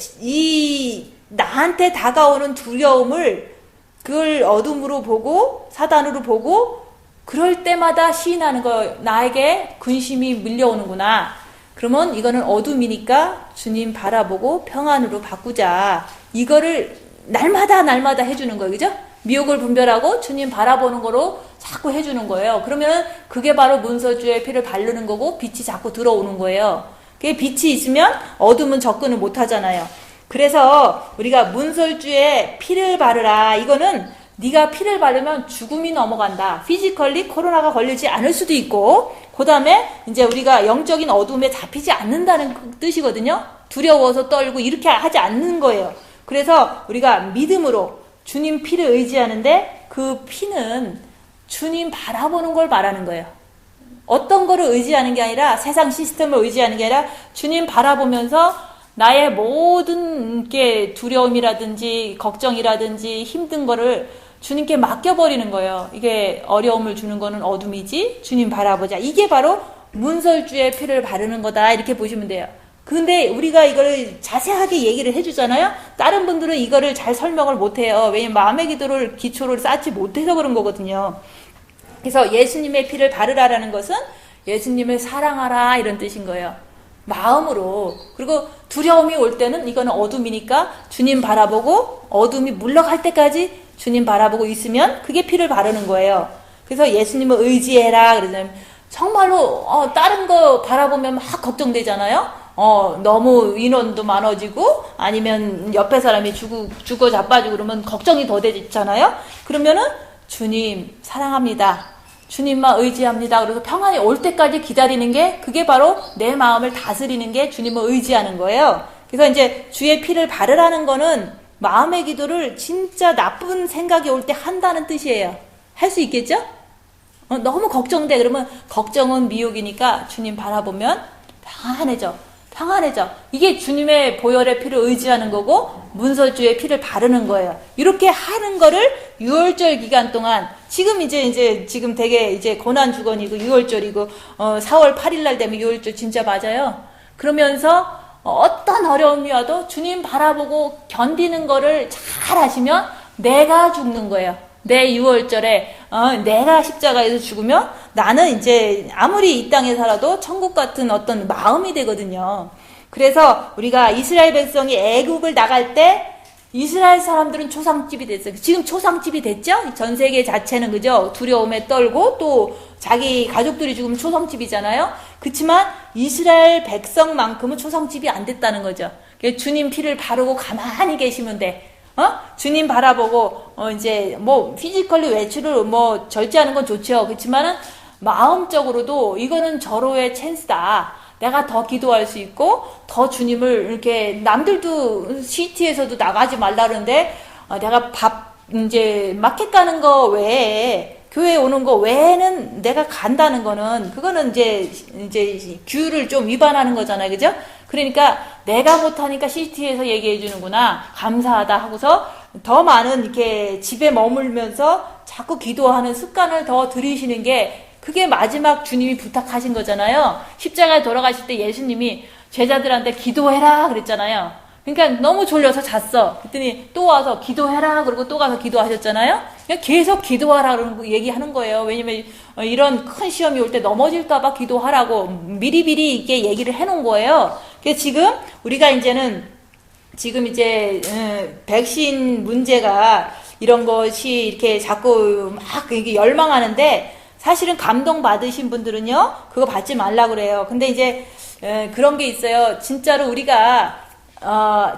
나한테 다가오는 두려움을 그걸 어둠으로 보고 사단으로 보고 그럴 때마다 시인하는 거예요. 나에게 근심이 밀려오는구나. 그러면 이거는 어둠이니까 주님 바라보고 평안으로 바꾸자. 이거를 날마다 해주는 거예요. 그죠? 미혹을 분별하고 주님 바라보는 거로 자꾸 해주는 거예요. 그러면 그게 바로 문설주에 피를 바르는 거고 빛이 자꾸 들어오는 거예요. 그게 빛이 있으면 어둠은 접근을 못 하잖아요. 그래서 우리가 문설주에 피를 바르라. 이거는 네가 피를 바르면 죽음이 넘어간다. 피지컬리 코로나가 걸리지 않을 수도 있고 그 다음에 이제 우리가 영적인 어둠에 잡히지 않는다는 그 뜻이거든요. 두려워서 떨고 이렇게 하지 않는 거예요. 그래서 우리가 믿음으로 주님 피를 의지하는데 그 피는 주님 바라보는 걸 말하는 거예요. 어떤 거를 의지하는 게 아니라 세상 시스템을 의지하는 게 아니라 주님 바라보면서 나의 모든 게 두려움이라든지 걱정이라든지 힘든 거를 주님께 맡겨버리는 거예요. 이게 어려움을 주는 거는 어둠이지 주님 바라보자. 이게 바로 문설주의 피를 바르는 거다 이렇게 보시면 돼요. 근데 우리가 이걸 자세하게 얘기를 해주잖아요. 다른 분들은 이거를 잘 설명을 못해요. 왜냐면 마음의 기도를 기초를 쌓지 못해서 그런 거거든요. 그래서 예수님의 피를 바르라라는 것은 예수님을 사랑하라 이런 뜻인 거예요. 마음으로. 그리고 두려움이 올 때는 이거는 어둠이니까 주님 바라보고 어둠이 물러갈 때까지 주님 바라보고 있으면 그게 피를 바르는 거예요. 그래서 예수님을 의지해라 그러잖아요. 정말로 다른 거 바라보면 막 걱정되잖아요. 너무 인원도 많아지고 아니면 옆에 사람이 죽어 자빠지고 그러면 걱정이 더 되잖아요. 그러면은 주님 사랑합니다. 주님만 의지합니다. 그래서 평안이 올 때까지 기다리는 게 그게 바로 내 마음을 다스리는 게 주님을 의지하는 거예요. 그래서 이제 주의 피를 바르라는 거는 마음의 기도를 진짜 나쁜 생각이 올 때 한다는 뜻이에요. 할 수 있겠죠? 너무 걱정돼. 그러면 걱정은 미혹이니까 주님 바라보면 평안해져. 이게 주님의 보혈의 피를 의지하는 거고 문설주의 피를 바르는 거예요. 이렇게 하는 거를 6월절 기간 동안 지금 지금 되게 이제 고난주간이고 6월절이고 4월 8일 날 되면 6월절 진짜 맞아요. 그러면서 어떤 어려움이 와도 주님 바라보고 견디는 거를 잘 하시면 내가 죽는 거예요. 내 6월절에 내가 십자가에서 죽으면 나는 이제 아무리 이 땅에 살아도 천국 같은 어떤 마음이 되거든요. 그래서 우리가 이스라엘 백성이 애국을 나갈 때 이스라엘 사람들은 초상집이 됐어요. 지금 초상집이 됐죠? 전 세계 자체는 그죠? 두려움에 떨고 또 자기 가족들이 죽으면 초상집이잖아요. 그렇지만 이스라엘 백성만큼은 초상집이 안 됐다는 거죠. 주님 피를 바르고 가만히 계시면 돼. 주님 바라보고 이제 뭐 피지컬리 외출을 뭐 절제하는 건 좋죠. 그렇지만은 마음적으로도 이거는 절호의 찬스다. 내가 더 기도할 수 있고 더 주님을 이렇게 남들도 시티에서도 나가지 말라는데 내가 밥 이제 마켓 가는 거 외에 교회 오는 거 외에는 내가 간다는 거는 그거는 이제 규율을 좀 위반하는 거잖아요. 그죠? 그러니까 내가 못하니까 시티에서 얘기해 주는구나. 감사하다 하고서 더 많은 이렇게 집에 머물면서 자꾸 기도하는 습관을 더 들이시는 게 그게 마지막 주님이 부탁하신 거잖아요. 십자가에 돌아가실 때 예수님이 제자들한테 기도해라 그랬잖아요. 그러니까 너무 졸려서 잤어. 그랬더니 또 와서 기도해라 그러고 또 가서 기도하셨잖아요. 그냥 계속 기도하라고 얘기하는 거예요. 왜냐면 이런 큰 시험이 올 때 넘어질까봐 기도하라고 미리미리 이게 얘기를 해놓은 거예요. 그래서 지금 우리가 지금 이제 백신 문제가 이런 것이 이렇게 자꾸 막 이게 열망하는데 사실은 감동받으신 분들은요, 그거 받지 말라 그래요. 근데 이제, 그런 게 있어요. 진짜로 우리가,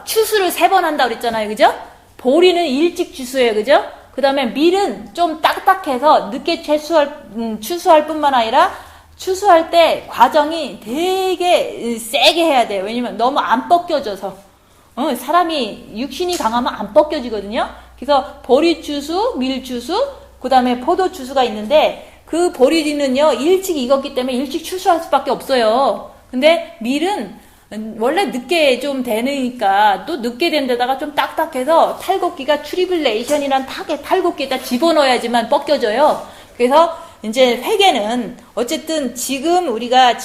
추수를 3번 한다고 그랬잖아요. 그죠? 보리는 일찍 추수해요. 그죠? 그 다음에 밀은 좀 딱딱해서 늦게 추수할 뿐만 아니라, 추수할 때 과정이 되게 세게 해야 돼요. 왜냐면 너무 안 벗겨져서. 사람이 육신이 강하면 안 벗겨지거든요. 그래서 보리 추수, 밀 추수, 그 다음에 포도 추수가 있는데, 그 보리는요, 일찍 익었기 때문에 일찍 추수할 수밖에 없어요. 근데 밀은 원래 늦게 좀 되니까 또 늦게 된 데다가 좀 딱딱해서 탈곡기가 트리블레이션이란 탈곡기에다 집어넣어야지만 벗겨져요. 그래서 이제 회개는 어쨌든 우리가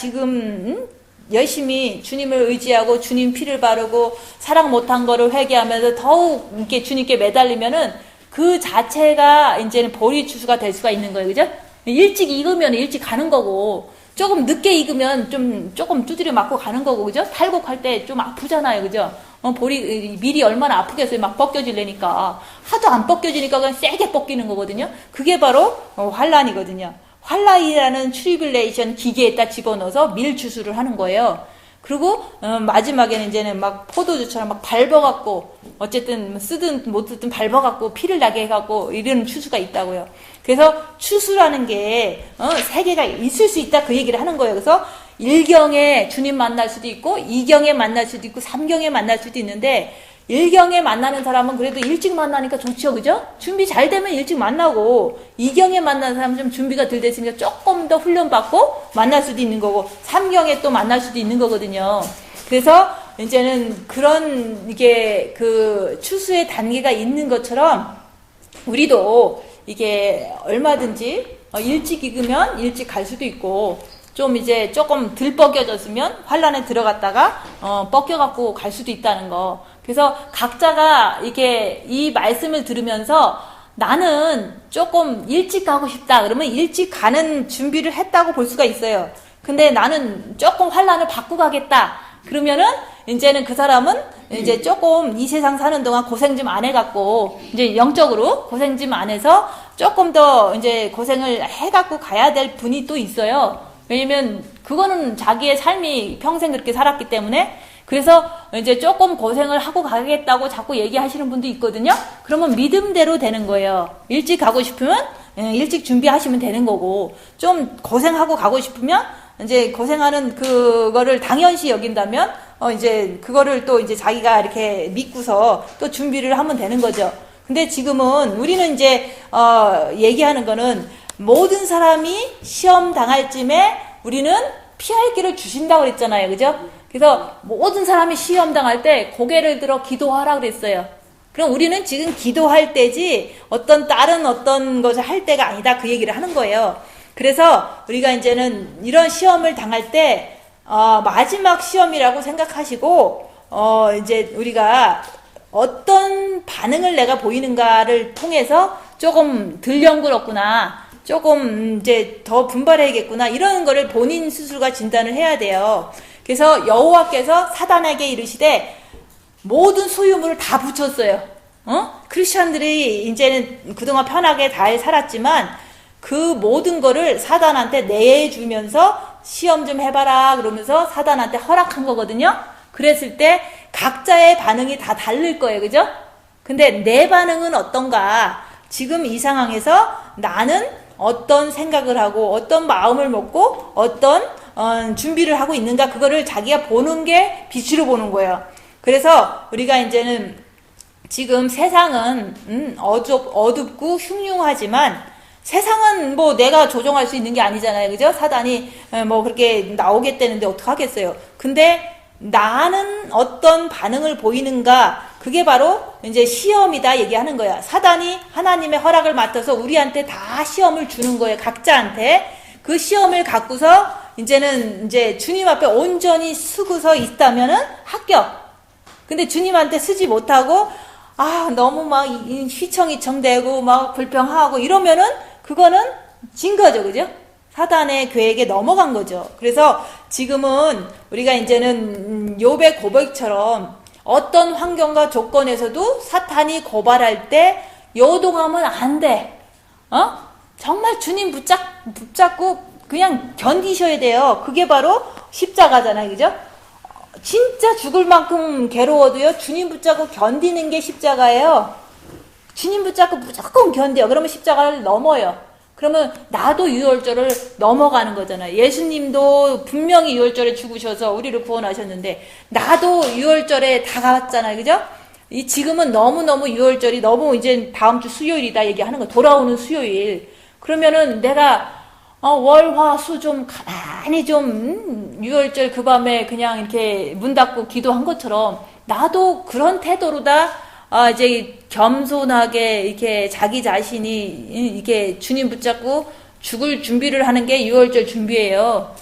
열심히 주님을 의지하고 주님 피를 바르고 사랑 못한 거를 회개하면서 더욱 이렇게 주님께 매달리면은 그 자체가 이제는 보리 추수가 될 수가 있는 거예요. 그죠? 일찍 익으면 일찍 가는 거고, 조금 늦게 익으면 조금 두드려 맞고 가는 거고, 그죠? 탈곡할 때 좀 아프잖아요. 그죠? 밀이 얼마나 아프겠어요. 막 벗겨지려니까. 하도 안 벗겨지니까 그냥 세게 벗기는 거거든요. 그게 바로, 환란이거든요. 환란이라는 트리블레이션 기계에다 집어넣어서 밀 추수를 하는 거예요. 그리고 마지막에는 이제는 막 포도주처럼 막 밟아갖고 어쨌든 쓰든 못 쓰든 밟아갖고 피를 나게 해갖고 이런 추수가 있다고요. 그래서 추수라는 게 세계가 있을 수 있다 그 얘기를 하는 거예요. 그래서 1경에 주님 만날 수도 있고 2경에 만날 수도 있고 3경에 만날 수도 있는데 1경에 만나는 사람은 그래도 일찍 만나니까 좋죠. 그죠? 준비 잘 되면 일찍 만나고 2경에 만나는 사람은 좀 준비가 덜 됐으니까 조금 더 훈련받고 만날 수도 있는 거고 3경에 또 만날 수도 있는 거거든요. 그래서 이제는 그런 이게 그 추수의 단계가 있는 것처럼 우리도 이게 얼마든지 일찍 익으면 일찍 갈 수도 있고 좀 이제 조금 덜 뻐겨졌으면 환란에 들어갔다가 뻐겨갖고 갈 수도 있다는 거. 그래서 각자가 이게 이 말씀을 들으면서 나는 조금 일찍 가고 싶다 그러면 일찍 가는 준비를 했다고 볼 수가 있어요. 근데 나는 조금 환란을 받고 가겠다 그러면은 이제는 그 사람은 이제 조금 이 세상 사는 동안 고생 좀 안 해갖고 이제 영적으로 고생 좀 안 해서 조금 더 이제 고생을 해갖고 가야 될 분이 또 있어요. 왜냐면 그거는 자기의 삶이 평생 그렇게 살았기 때문에 그래서 이제 조금 고생을 하고 가겠다고 자꾸 얘기하시는 분도 있거든요. 그러면 믿음대로 되는 거예요. 일찍 가고 싶으면 일찍 준비하시면 되는 거고 좀 고생하고 가고 싶으면 이제 고생하는 그거를 당연시 여긴다면 이제 그거를 또 이제 자기가 이렇게 믿고서 또 준비를 하면 되는 거죠. 근데 지금은 우리는 이제 얘기하는 거는 모든 사람이 시험 당할 쯤에 우리는 피할 길을 주신다고 그랬잖아요. 그죠? 그래서 모든 사람이 시험 당할 때 고개를 들어 기도하라 그랬어요. 그럼 우리는 지금 기도할 때지 다른 어떤 것을 할 때가 아니다 그 얘기를 하는 거예요. 그래서 우리가 이제는 이런 시험을 당할 때 마지막 시험이라고 생각하시고 이제 우리가 어떤 반응을 내가 보이는가를 통해서 조금 덜 연구롭구나 조금 이제 더 분발해야겠구나 이런 거를 본인 스스로가 진단을 해야 돼요. 그래서 여호와께서 사단에게 이르시되 모든 소유물을 다 붙였어요. 크리스천들이 이제는 그동안 편하게 잘 살았지만 그 모든 거를 사단한테 내주면서 시험 좀 해봐라 그러면서 사단한테 허락한 거거든요. 그랬을 때 각자의 반응이 다 다를 거예요. 그죠? 근데 내 반응은 어떤가? 지금 이 상황에서 나는 어떤 생각을 하고 어떤 마음을 먹고 어떤 준비를 하고 있는가 그거를 자기가 보는 게 빛으로 보는 거예요. 그래서 우리가 이제는 지금 세상은 어둡고 흉흉하지만 세상은 뭐 내가 조종할 수 있는 게 아니잖아요. 그죠? 사단이 뭐 그렇게 나오겠다는데 어떡하겠어요. 근데 나는 어떤 반응을 보이는가 그게 바로 이제 시험이다 얘기하는 거야. 사단이 하나님의 허락을 맡아서 우리한테 다 시험을 주는 거예요. 각자한테. 그 시험을 갖고서 이제는 이제 주님 앞에 온전히 쓰고서 있다면은 합격. 근데 주님한테 쓰지 못하고 너무 막 휘청휘청대고 막 불평하고 이러면은 그거는 진 거죠. 그죠? 사단의 계획에 넘어간 거죠. 그래서 지금은 우리가 이제는 욥의 고백처럼 어떤 환경과 조건에서도 사탄이 고발할 때 요동하면 안 돼. 정말 주님 붙잡고 그냥 견디셔야 돼요. 그게 바로 십자가잖아요. 그죠? 진짜 죽을 만큼 괴로워도요. 주님 붙잡고 견디는 게 십자가예요. 주님 붙잡고 무조건 견뎌요. 그러면 십자가를 넘어요. 그러면 나도 유월절을 넘어가는 거잖아요. 예수님도 분명히 유월절에 죽으셔서 우리를 구원하셨는데 나도 유월절에 다가왔잖아요. 그죠? 지금은 너무너무 유월절이 너무 이제 다음 주 수요일이다 얘기하는 거. 돌아오는 수요일. 그러면은 내가 월, 화, 수 좀 가만히 좀 유월절 그 밤에 그냥 이렇게 문 닫고 기도한 것처럼 나도 그런 태도로다 이제 겸손하게 이렇게 자기 자신이 이렇게 주님 붙잡고 죽을 준비를 하는 게 유월절 준비예요.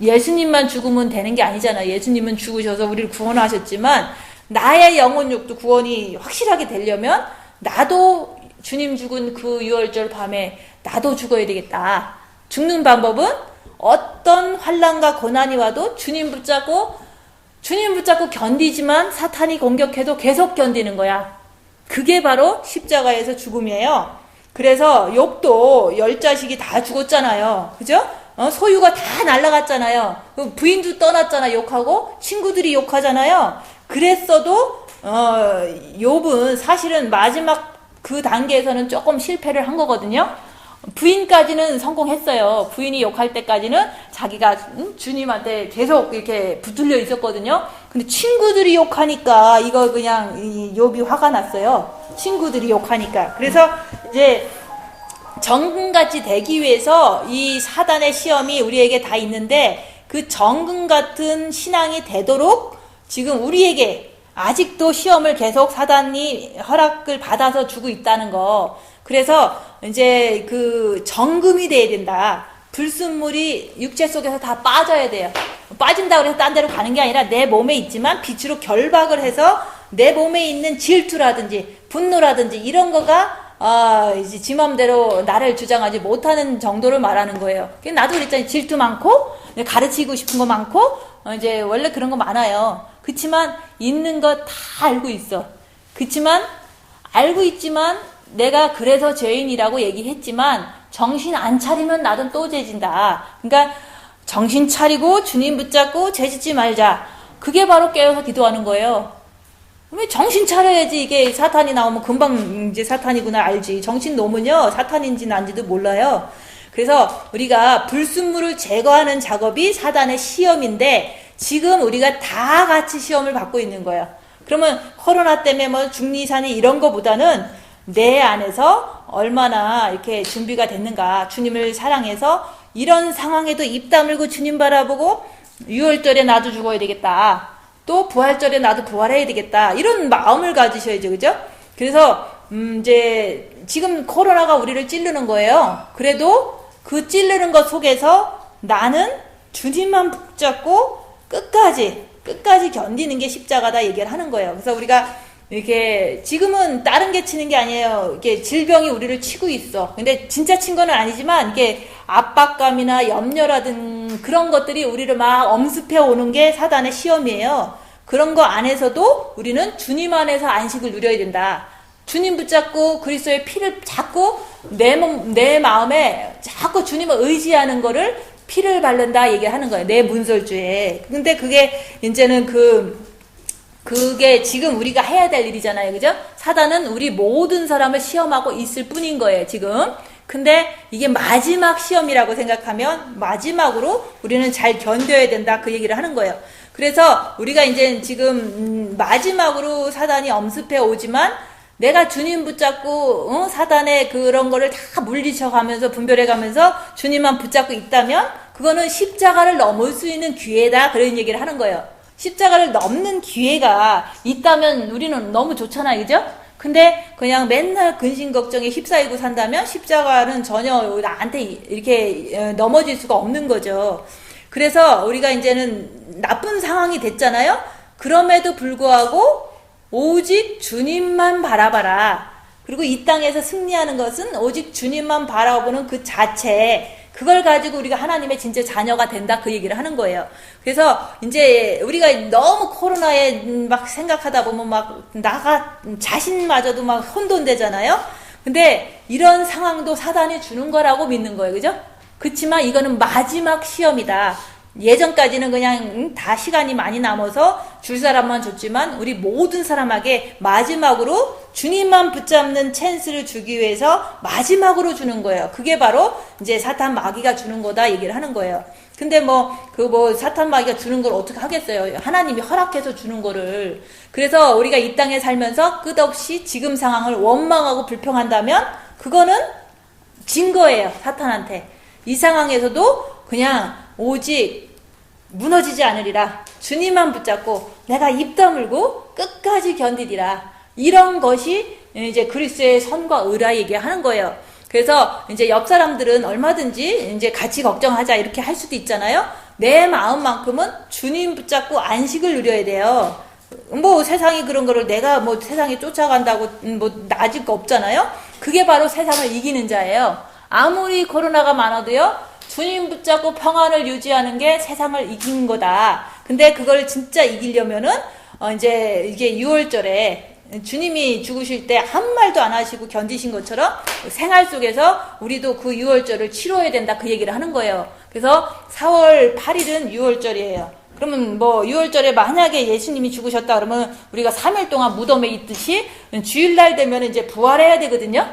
예수님만 죽으면 되는 게 아니잖아요. 예수님은 죽으셔서 우리를 구원하셨지만 나의 영혼육도 구원이 확실하게 되려면 나도 주님 죽은 그 유월절 밤에 나도 죽어야 되겠다. 죽는 방법은 어떤 환난과 고난이 와도 주님 붙잡고 견디지만 사탄이 공격해도 계속 견디는 거야. 그게 바로 십자가에서 죽음이에요. 그래서 욥도 10자식이 다 죽었잖아요. 그죠? 소유가 다 날라갔잖아요. 부인도 떠났잖아, 욕하고. 친구들이 욕하잖아요. 그랬어도, 욥은 사실은 마지막 그 단계에서는 조금 실패를 한 거거든요. 부인까지는 성공했어요. 부인이 욕할 때까지는 자기가 주님한테 계속 이렇게 붙들려 있었거든요. 근데 친구들이 욕하니까 이거 그냥 욥이 화가 났어요. 친구들이 욕하니까. 그래서 이제 정금같이 되기 위해서 이 사단의 시험이 우리에게 다 있는데 그 정금 같은 신앙이 되도록 지금 우리에게 아직도 시험을 계속 사단이 허락을 받아서 주고 있다는 거. 그래서 이제 그 정금이 돼야 된다. 불순물이 육체 속에서 다 빠져야 돼요. 빠진다고 해서 딴 데로 가는 게 아니라 내 몸에 있지만 빛으로 결박을 해서 내 몸에 있는 질투라든지 분노라든지 이런 거가 이제 지 맘대로 나를 주장하지 못하는 정도를 말하는 거예요. 나도 그랬잖아요. 질투 많고 가르치고 싶은 거 많고 이제 원래 그런 거 많아요. 그치만 있는 거 다 알고 있어. 그치만 알고 있지만 내가 그래서 죄인이라고 얘기했지만 정신 안 차리면 나도 또 죄진다. 그러니까 정신 차리고 주님 붙잡고 죄짓지 말자. 그게 바로 깨어서 기도하는 거예요. 왜 정신 차려야지. 이게 사탄이 나오면 금방 이제 사탄이구나 알지. 정신 놓으면요 사탄인지 난지도 몰라요. 그래서 우리가 불순물을 제거하는 작업이 사단의 시험인데 지금 우리가 다 같이 시험을 받고 있는 거예요. 그러면 코로나 때문에 뭐 중리산이 이런 거보다는 내 안에서 얼마나 이렇게 준비가 됐는가. 주님을 사랑해서 이런 상황에도 입 다물고 주님 바라보고 6월절에 나도 죽어야 되겠다. 또 부활절에 나도 부활해야 되겠다. 이런 마음을 가지셔야죠. 그죠? 그래서 이제 지금 코로나가 우리를 찌르는 거예요. 그래도 그 찌르는 것 속에서 나는 주님만 붙잡고 끝까지 견디는 게 십자가다 얘기를 하는 거예요. 그래서 우리가 이렇게 지금은 다른 게 치는 게 아니에요. 이렇게 질병이 우리를 치고 있어. 근데 진짜 친 거는 아니지만 이게 압박감이나 염려라든 그런 것들이 우리를 막 엄습해 오는 게 사단의 시험이에요. 그런 거 안에서도 우리는 주님 안에서 안식을 누려야 된다. 주님 붙잡고 그리스도의 피를 잡고 내 마음에 자꾸 주님을 의지하는 거를 피를 바른다 얘기하는 거예요. 내 문설주에. 근데 그게 이제는 그게 지금 우리가 해야 될 일이잖아요. 그죠? 사단은 우리 모든 사람을 시험하고 있을 뿐인 거예요, 지금. 근데 이게 마지막 시험이라고 생각하면 마지막으로 우리는 잘 견뎌야 된다. 그 얘기를 하는 거예요. 그래서 우리가 이제 지금 마지막으로 사단이 엄습해 오지만 내가 주님 붙잡고 사단의 그런 거를 다 물리쳐 가면서 분별해 가면서 주님만 붙잡고 있다면 그거는 십자가를 넘을 수 있는 기회다. 그런 얘기를 하는 거예요. 십자가를 넘는 기회가 있다면 우리는 너무 좋잖아요. 그죠? 근데 그냥 맨날 근심 걱정에 휩싸이고 산다면 십자가는 전혀 나한테 이렇게 넘어질 수가 없는 거죠. 그래서 우리가 이제는 나쁜 상황이 됐잖아요. 그럼에도 불구하고 오직 주님만 바라봐라. 그리고 이 땅에서 승리하는 것은 오직 주님만 바라보는 그 자체, 그걸 가지고 우리가 하나님의 진짜 자녀가 된다. 그 얘기를 하는 거예요. 그래서 이제 우리가 너무 코로나에 막 생각하다 보면 막 자신마저도 막 혼돈되잖아요. 근데 이런 상황도 사단이 주는 거라고 믿는 거예요. 그죠? 그치만 이거는 마지막 시험이다. 예전까지는 그냥 다 시간이 많이 남아서 줄 사람만 줬지만 우리 모든 사람에게 마지막으로 주님만 붙잡는 찬스를 주기 위해서 마지막으로 주는 거예요. 그게 바로 이제 사탄 마귀가 주는 거다 얘기를 하는 거예요. 근데 사탄 마귀가 주는 걸 어떻게 하겠어요? 하나님이 허락해서 주는 거를. 그래서 우리가 이 땅에 살면서 끝없이 지금 상황을 원망하고 불평한다면 그거는 진 거예요. 사탄한테. 이 상황에서도 그냥 오직 무너지지 않으리라. 주님만 붙잡고 내가 입 다물고 끝까지 견디리라. 이런 것이 이제 그리스도의 선과 의라 얘기하는 거예요. 그래서 이제 옆 사람들은 얼마든지 이제 같이 걱정하자 이렇게 할 수도 있잖아요. 내 마음만큼은 주님 붙잡고 안식을 누려야 돼요. 세상이 그런 거를 내가 세상에 쫓아간다고 나아질 거 없잖아요. 그게 바로 세상을 이기는 자예요. 아무리 코로나가 많아도요. 주님 붙잡고 평안을 유지하는 게 세상을 이기는 거다. 근데 그걸 진짜 이기려면은 이제 이게 6월절에 주님이 죽으실 때 한 말도 안 하시고 견디신 것처럼 생활 속에서 우리도 그 6월절을 치러야 된다. 그 얘기를 하는 거예요. 그래서 4월 8일은 유월절이에요. 그러면 뭐 6월절에 만약에 예수님이 죽으셨다 그러면 우리가 3일 동안 무덤에 있듯이 주일날 되면 이제 부활해야 되거든요.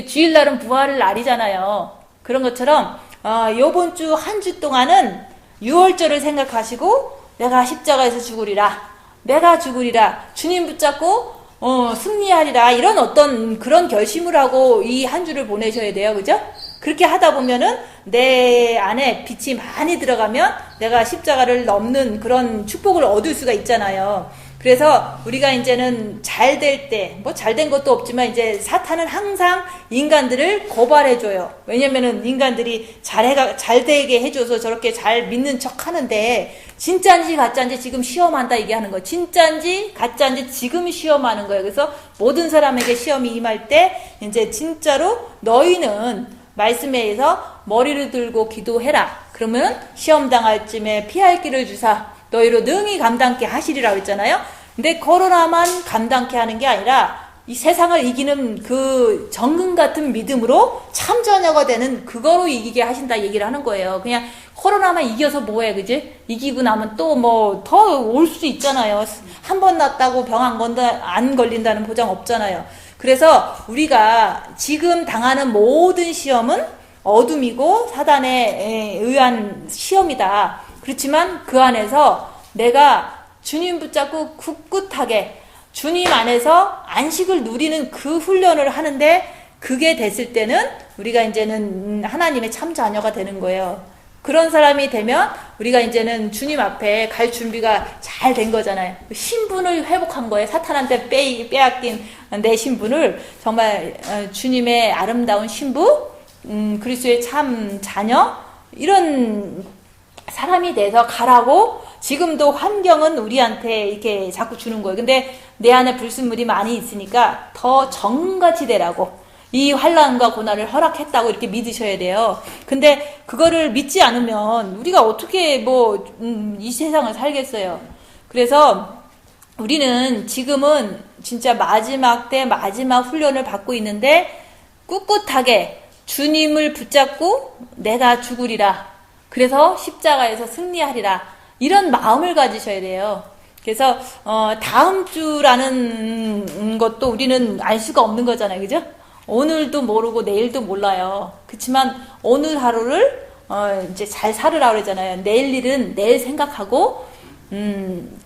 주일날은 부활의 날이잖아요. 그런 것처럼 요번 주 한 주 동안은 6월절을 생각하시고 내가 십자가에서 죽으리라, 내가 죽으리라, 주님 붙잡고 승리하리라, 이런 어떤 그런 결심을 하고 이 한 주를 보내셔야 돼요. 그죠? 그렇게 하다 보면은 내 안에 빛이 많이 들어가면 내가 십자가를 넘는 그런 축복을 얻을 수가 있잖아요. 그래서 우리가 이제는 잘 될 때, 뭐 잘 된 것도 없지만 이제 사탄은 항상 인간들을 고발해줘요. 왜냐면은 인간들이 잘 되게 해줘서 저렇게 잘 믿는 척 하는데, 진짜인지 가짜인지 지금 시험한다 얘기하는 거예요. 진짜인지 가짜인지 지금 시험하는 거예요. 그래서 모든 사람에게 시험이 임할 때 이제 진짜로 너희는 말씀에 의해서 머리를 들고 기도해라. 그러면 시험 당할 쯤에 피할 길을 주사 너희로 능히 감당케 하시리라고 했잖아요. 근데 코로나만 감당케 하는 게 아니라 이 세상을 이기는 그 정금 같은 믿음으로 참전여가 되는 그거로 이기게 하신다 얘기를 하는 거예요. 그냥 코로나만 이겨서 뭐해, 그지? 이기고 나면 또 뭐 더 올 수 있잖아요. 한 번 났다고 병 안 걸린다는 보장 없잖아요. 그래서 우리가 지금 당하는 모든 시험은 어둠이고 사단에 의한 시험이다. 그렇지만 그 안에서 내가 주님 붙잡고 굳굳하게 주님 안에서 안식을 누리는 그 훈련을 하는데, 그게 됐을 때는 우리가 이제는 하나님의 참 자녀가 되는 거예요. 그런 사람이 되면 우리가 이제는 주님 앞에 갈 준비가 잘 된 거잖아요. 신분을 회복한 거예요. 사탄한테 빼앗긴 내 신분을 정말 주님의 아름다운 신부, 그리스도의 참 자녀, 이런 사람이 돼서 가라고 지금도 환경은 우리한테 이렇게 자꾸 주는 거예요. 근데 내 안에 불순물이 많이 있으니까 더 정같이 되라고 이 환난과 고난을 허락했다고 이렇게 믿으셔야 돼요. 근데 그거를 믿지 않으면 우리가 어떻게 이 세상을 살겠어요. 그래서 우리는 지금은 진짜 마지막 때 마지막 훈련을 받고 있는데, 꿋꿋하게 주님을 붙잡고 내가 죽으리라, 그래서 십자가에서 승리하리라, 이런 마음을 가지셔야 돼요. 그래서 다음 주라는 것도 우리는 알 수가 없는 거잖아요. 그죠? 오늘도 모르고 내일도 몰라요. 그렇지만 오늘 하루를 이제 잘 살으라고 그러잖아요. 내일 일은 내일 생각하고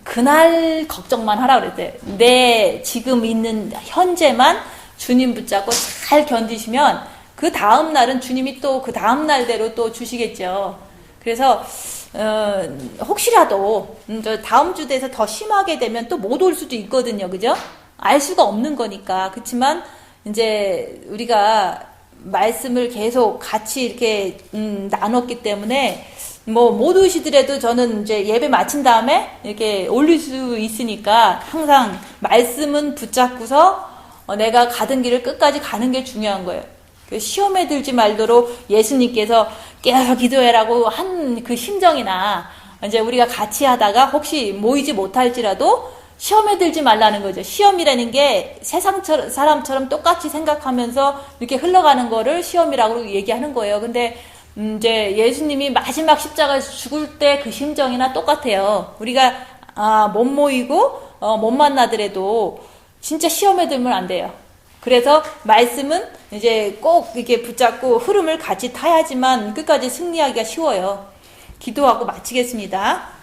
그날 걱정만 하라고 그랬어요. 내 지금 있는 현재만 주님 붙잡고 잘 견디시면 그 다음 날은 주님이 또 그 다음 날대로 또 주시겠죠. 그래서 혹시라도 다음 주 돼서 더 심하게 되면 또 못 올 수도 있거든요. 그죠? 알 수가 없는 거니까. 그렇지만 이제 우리가 말씀을 계속 같이 이렇게 나눴기 때문에 못 오시더라도 저는 이제 예배 마친 다음에 이렇게 올릴 수 있으니까 항상 말씀은 붙잡고서 내가 가던 길을 끝까지 가는 게 중요한 거예요. 시험에 들지 말도록 예수님께서 깨어서 기도해라고 한 그 심정이나, 이제 우리가 같이 하다가 혹시 모이지 못할지라도 시험에 들지 말라는 거죠. 시험이라는 게 세상 사람처럼 똑같이 생각하면서 이렇게 흘러가는 거를 시험이라고 얘기하는 거예요. 근데 이제 예수님이 마지막 십자가에서 죽을 때 그 심정이나 똑같아요. 우리가 못 모이고 못 만나더라도 진짜 시험에 들면 안 돼요. 그래서 말씀은 이제 꼭 이렇게 붙잡고 흐름을 같이 타야지만 끝까지 승리하기가 쉬워요. 기도하고 마치겠습니다.